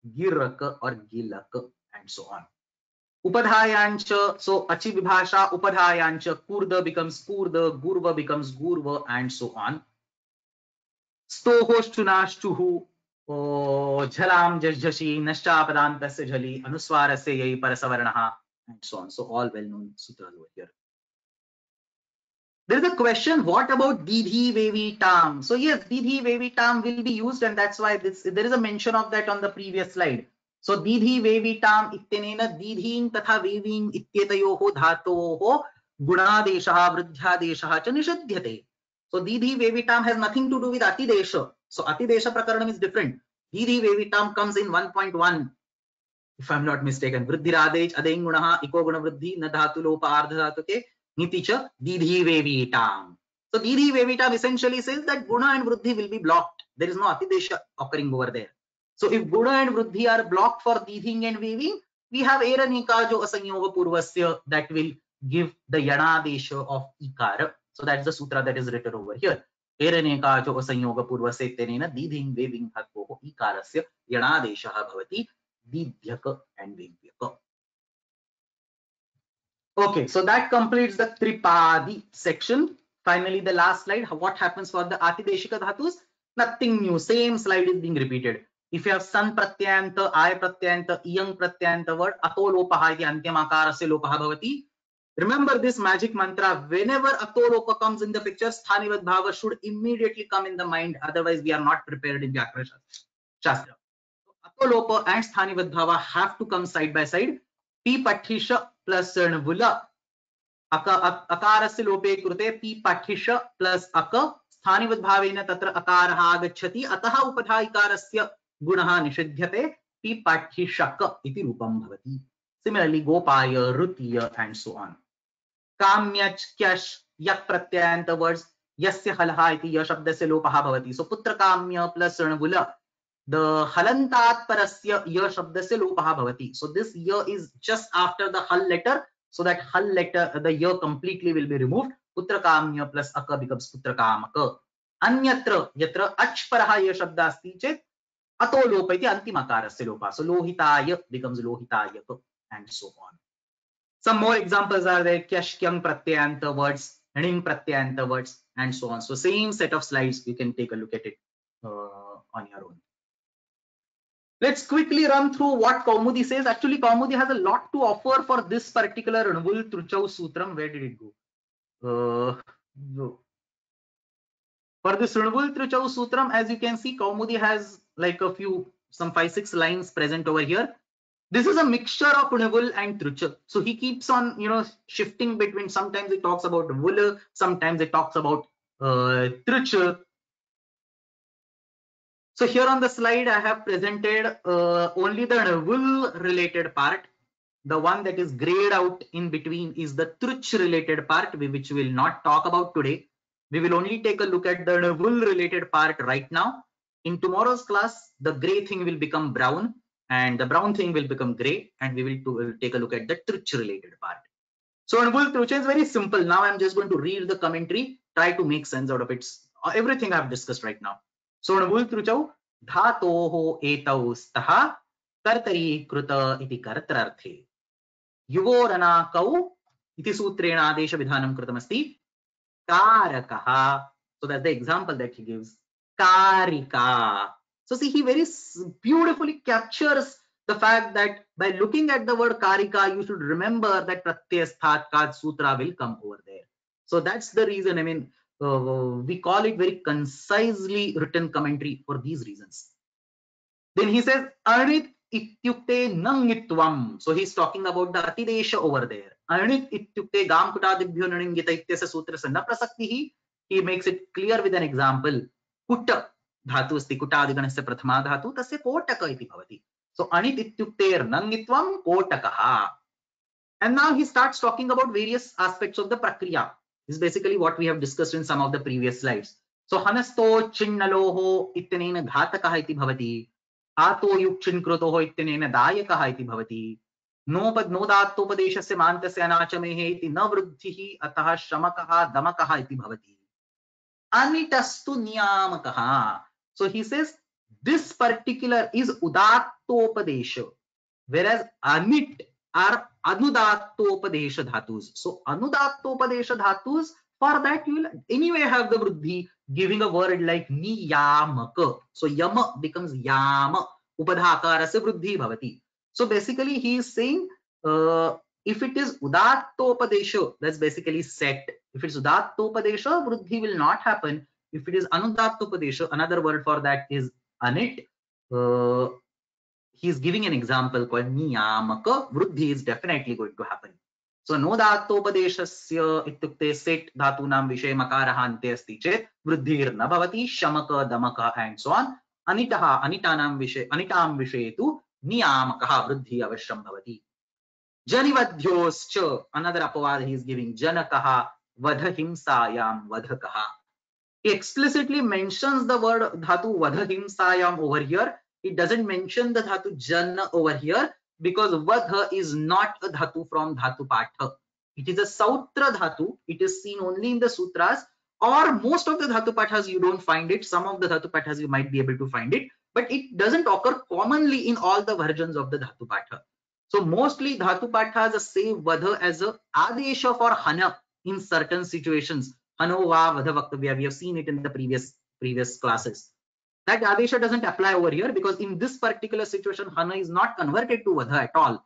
गिरक or गिलक and so on. Upadhayancha, so achi vibhasha upadhayancha, kurda becomes kurda, gurva becomes gurva and so on. Stohoshtunashtuhu, jhalam jashjashi, nashchapadantasya jhali, anuswarasya yai parasavarnaha and so on. So all well-known sutras over here. There is a question, what about didhi vevi tam? So yes, didhi vevi tam will be used, and that's why there is a mention of that on the previous slide. So didhi vevi tam ittenena didhin tatha vevin ityetayoho dhatoho gunadeshaha vruddhyadeshaha cha nishadhyate. So didhi vevi tam has nothing to do with atidesha. So atidesha prakaranam is different. Didhi vevi tam comes in 1.1. If I'm not mistaken, vruddhiradej adeng gunaha iko guna vruddhi na dhatu lopa ardha dhatu ke niticha didhi vevi tam. So didhi vevi tam essentially says that guna and vruddhi will be blocked. There is no atidesha occurring over there. So if guna and vruddhi are blocked for didhing and veving, we have eranikajo asanyoga purvasya that will give the yanadesha of ikara. So that's the sutra that is written over here. Eranikajo asanyoga purvasya tenena didhing veving hatvoho ikarasya yanadeshaha bhavati didhyaka and vevyaka. Okay, so that completes the tripadi section. Finally, the last slide. What happens for the atideshika dhatus? Nothing new. Same slide is being repeated. If you have san pratyanta, ay pratyanta, iyang pratyanta word, ato lopaha iti antyam akarasya lopaha bhavati. Remember this magic mantra. Whenever ato lopa comes in the picture, sthanivad bhava should immediately come in the mind. Otherwise, we are not prepared in Vyakara Shastra. Ato lopa and sthanivad bhava have to come side by side. P pathisha plus णबुल अकारस्य लोपे कृते P पाठिष plus अक स्थानिवद् भावेन तत्र अकारः आगच्छति, अतः उपधा इकारस्य गुणः निषिध्यते, P पाठिषक इति रूपं भवति. Similarly, गोपाय, रुतीय and so on. काम्यच, क्यश, yak pratyayanta words, यस्य हलः इति य शब्दस्य लोपः भवति. So पुत्रकाम्य plus ऋणबुल, the halantat parasya ya shabdasya lopah bhavati. So this ya is just after the hal letter, so that hal letter, the ya completely will be removed. Putrakamya plus aka becomes putrakamaka. Anyatra yatra ach parah ya shabda asti chet ato lopa iti antima akarasya lopa. So lohitaya becomes lohitaya and so on. Some more examples are there. Kyashkyam pratyanta words, ning pratyanta words, and so on. So same set of slides, you can take a look at it on your own. Let's quickly run through what Kaumudi says. Actually, Kaumudi has a lot to offer for this particular Rinuvul Truchau Sutram. Where did it go? No. For this Rinuvul Truchau Sutram, as you can see, Kaumudi has like some 5-6 lines present over here. This is a mixture of Rinuvul and Trucha. So he keeps on, shifting between. Sometimes it talks about Vula, sometimes it talks about Trucha. So here on the slide, I have presented only the Rinuvul related part. The one that is grayed out in between is the Truch related part, which we will not talk about today. We will only take a look at the Rinuvul related part right now. In tomorrow's class, the gray thing will become brown and the brown thing will become gray, and we will take a look at the Truch related part. So Rinuvul Trucha is very simple. Now I'm just going to read the commentary, try to make sense out of it. Everything I've discussed right now. So Rinuvul Truchau धातोः एतौ स्तः कर्तरीकृत इति कर्तृर्थे युवोरनाकौ इति सूत्रेण आदेशविधानं कृतमस्ति. कारकः, so that's the example that he gives. Karika. So see, he very beautifully captures the fact that by looking at the word karika, you should remember that pratyaya sthat sutra will come over there. So that's the reason, I mean, we call it very concisely written commentary for these reasons. Then he says, Anit ityukte nangitvam. So he's talking about the atidesha over there. Anit ityukte gam kutadibhyo naningita ityasa sutrasya na prasaktihi. He makes it clear with an example. Kutta dhatu asti kutadiganasya prathama dhatu tasya kotaka iti bhavati. So anit ityukte nangitvam kotakaha. And now he starts talking about various aspects of the prakriya. This is basically what we have discussed in some of the previous slides. So hanasto chinnaloho ityanena ghatakaha iti bhavati. आतो युक्चिन् कृतोः इत्यनेन दायकः इति भवति. नोदात्तोपदेशस्य मान्तस्य अनाचमेः इति न वृद्धिः अतः शमकः दमकः इति भवति. अनिटस्तु नियामकः. So he says this particular is udattopadesha, whereas anit are anudattopadesha dhatus. So anudattopadesha dhatus, for that you will anyway have the vruddhi, giving a word like niyamaka. So yama becomes yama. Upadhakarasya vruddhi bhavati. So basically he is saying if it is udattopadesha, that's basically set. If it's udattopadesha, vruddhi will not happen. If it is anudattopadesha, another word for that is anit. He is giving an example called niyamaka. Vruddhi is definitely going to happen. So nodattopadeshasya ityukte set dhatunam vishay makaraha ante asti chet vruddhir na bhavati shamaka damaka and so on. Anitaha anitanam vishay anitam vishetu niyamakaha vruddhi avashyam bhavati. Janivadhyoscha, another apavad he is giving. Janakaha vadhahimsayam vadhakaha. He explicitly mentions the word dhatu vadhahimsayam over here. It doesn't mention the dhatu jana over here because vadha is not a dhatu from dhatu patha. It is a sautra dhatu. It is seen only in the sutras, or most of the dhatu pathas you don't find it. Some of the dhatu pathas you might be able to find it, but it doesn't occur commonly in all the versions of the dhatu patha. So mostly dhatu pathas say vadha as a adesha for hana in certain situations. Hano va vadha vaktavya. We have seen it in the previous classes. That adesha doesn't apply over here because in this particular situation, hana is not converted to vadha at all.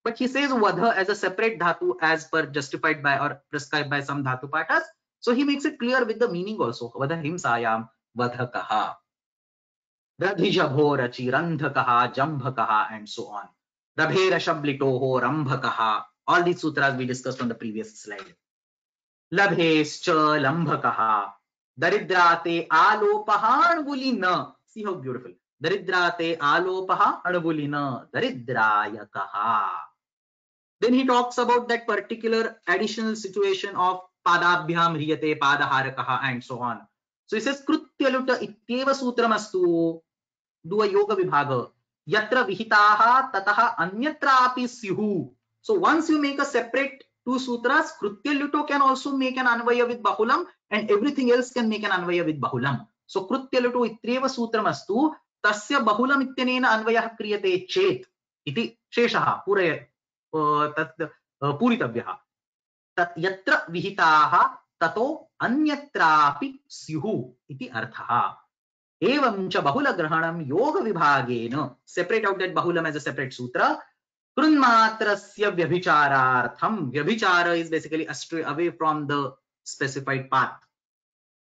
But he says vadha as a separate dhatu as per justified by or prescribed by some dhatu pathas. So he makes it clear with the meaning also. Vadha himsayam vadhakaha. Radhijabho rachi randhakaha jambhakaha and so on. Rabhera shablitoho rambhakaha. All these sutras we discussed on the previous slide. Labhescha lambhakaha. Daridrate alopaha anvulina. See how beautiful. Daridrate alopaha anvulina. Daridrayakaha. Then he talks about that particular additional situation of पादाभ्याम ह्रियते पादहारकः and so on. So it says कृत्य लुट इत्येव सूत्रमस्तु. Do a yoga vibhaga. Yatra vihitaha tataha anyatrapi syuhu. So once you make a separate two sutras, Krutya Luto can also make an Anvaya with Bahulam and everything else can make an Anvaya with Bahulam. So Krutya Luto itreva sutramastu tasya Bahulam ityanena Anvayah kriyate chet iti sheshaha puritavyaha. Tat yatra vihitaha tato anyatrapi syuhu iti arthaha. एवं च बहुलग्रहणं योग विभागेन, separate out that bahulam as a separate sutra. कृन्मात्रस्य व्यभिचारार्थम, व्यभिचार is basically astray away from the specified path.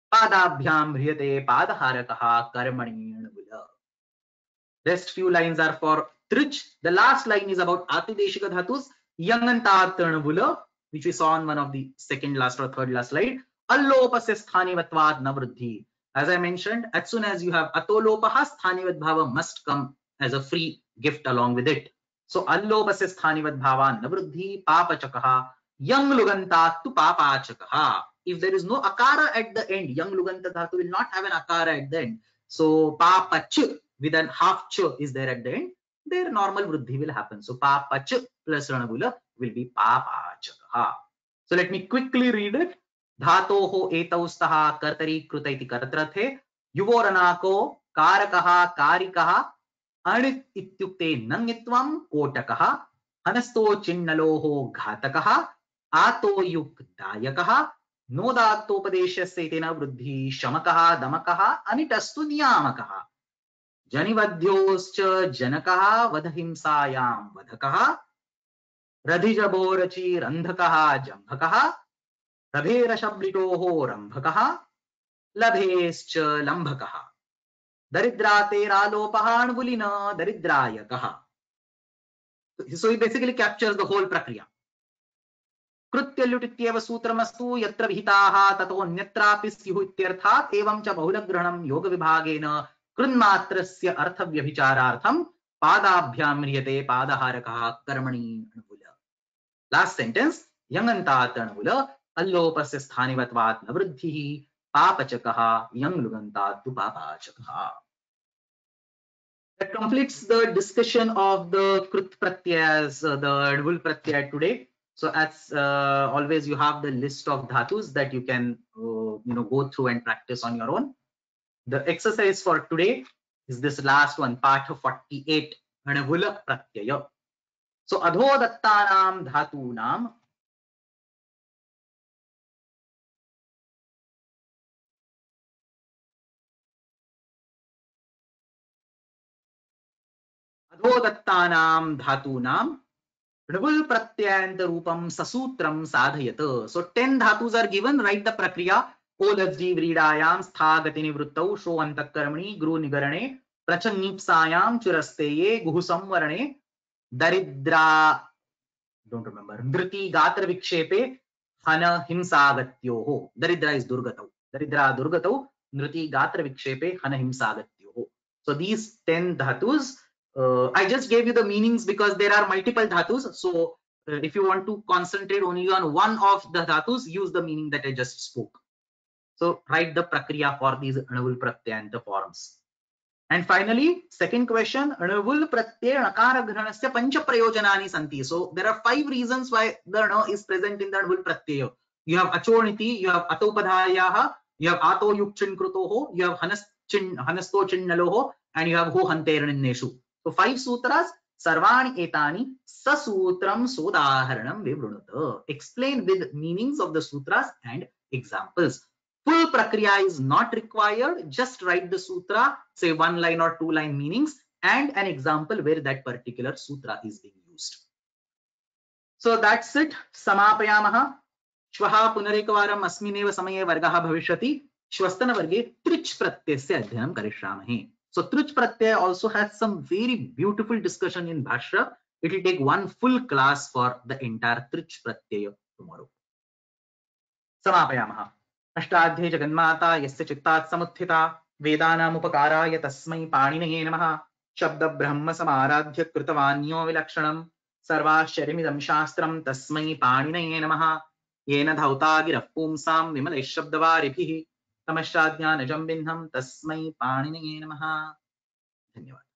पादाभ्याम ह्रियते पादहारकः कर्मणि णुल. Rest few lines are for trich. The last line is about atideshika dhatus yangantat णुल, which we saw on one of the second last or third last slide. Allopasya sthanivatvad na vruddhi. As I mentioned, as soon as you have atolopaha, sthanivat bhava must come as a free gift along with it. So allopasya sthanivat bhava navruddhi papachakaha yang lugantat tu papachakaha. If there is no akara at the end, yang luganta dhatu will not have an akara at the end. So papach with an half ch is there at the end, their normal vruddhi will happen. So papach plus ranagula will be papachakaha. So let me quickly read it. धातोः एतौ स्तः कर्तरी कृत इति कर्तृर्थे युवोरनाको कारकः कारिकः अणित् इत्युक्ते नङित्वं कोटकः हनस्तो चिन्नलोः घातकः आतो युक् दायकः नोदात्तोपदेशस्य तेन वृद्धि शमकः दमकः अनिटस्तु नियामकः जनिवध्योश्च जनकः वधहिंसायां वधकः रधिजबोरचि रन्धकः जम्भकः रभेरशब्लिटोः रम्भकः लभेश्च लम्भकः दरिद्रातेरालोपः अण्वुलिन दरिद्रायकः. So he basically captures the whole prakriya. कृत्य लुट् इत्येव सूत्रमस्तु यत्र विहिताः ततो अन्यत्रापि स्युः इत्यर्थात् एवं च बहुलग्रहणं योगविभागेन कृन्मात्रस्य अर्थव्यभिचारार्थं पादाभ्यां ह्रियते पादहारकः कर्मणि अण्वुल. Last sentence, यङन्तात् अण्वुल अल्लोपस्य स्थानिवत्वात् न वृद्धिः पापचकः यं लुगन्तात् तु पापाचकः. That completes the discussion of the krut pratyas, the णवुल pratyaya today. So as always, you have the list of dhatus that you can go through and practice on your own. The exercise for today is this last one, part 48, णवुल pratyaya. So adhodhattanam dhatunam अधोदत्तानां धातूनां णवुल प्रत्ययान्त रूपम ससूत्रम साधयत. So 10 dhatus are given. Write the prakriya. ओलज्जी व्रीडायां स्था गति निवृत्तौ show अंतःकर्मणि Guru निगरणे प्रचन्नीप्सायां चुरस्तेये गुहु संवरणे Daridra don't remember धृति गात्र विक्षेपे हन हिंसागत्योः. दरिद्रा is दुर्गतौ. दरिद्रा दुर्गतौ नृति गात्र विक्षेपे हन हिंसागत्योः. So these 10 dhatus, I just gave you the meanings because there are multiple dhatus. So if you want to concentrate only on one of the dhatus, use the meaning that I just spoke. So write the prakriya for these णवुल pratyanta forms. And finally, second question, णवुल pratyay णकार ग्रहणस्य पंच प्रयोजनानि सन्ति. So there are 5 reasons why the ण is present in the णवुल pratyay. You have achoniti, you have ataupadhayah, you have ato yukchin krutoho, you have hanasto chinnaloho, and you have ho hanterninneshu. So 5 sutras, sarvani etani sasutram sodaharanam vivrunuta. Explain with meanings of the sutras and examples. Full prakriya is not required. Just write the sutra, say 1 line or 2 line meanings and an example where that particular sutra is being used. So that's it. Samapayamaha. Shvaha punarekavaram asmineva samaye vargaha bhavishyati. Shvastana varge trich pratyasya adhyanam karishyamahe. So trich pratyaya also has some very beautiful discussion in Bhashya. It will take 1 full class for the entire trich pratyaya tomorrow. Samapayamaha. अष्टाध्ये जगन्माता यस्य चित्तात् समुत्थिता वेदानामुपकाराय तस्मै पाणिनये नमः. शब्द ब्रह्म समाराध्य कृतवान्यो विलक्षणं सर्वाश्चर्यमिदं शास्त्रं तस्मै पाणिनये नमः. येन धौता गिरः पुंसां विमलैः शब्दवारिभिः तमश्चाज्ञानजं बिन्धं तस्मै पाणिनये नमः। धन्यवाद।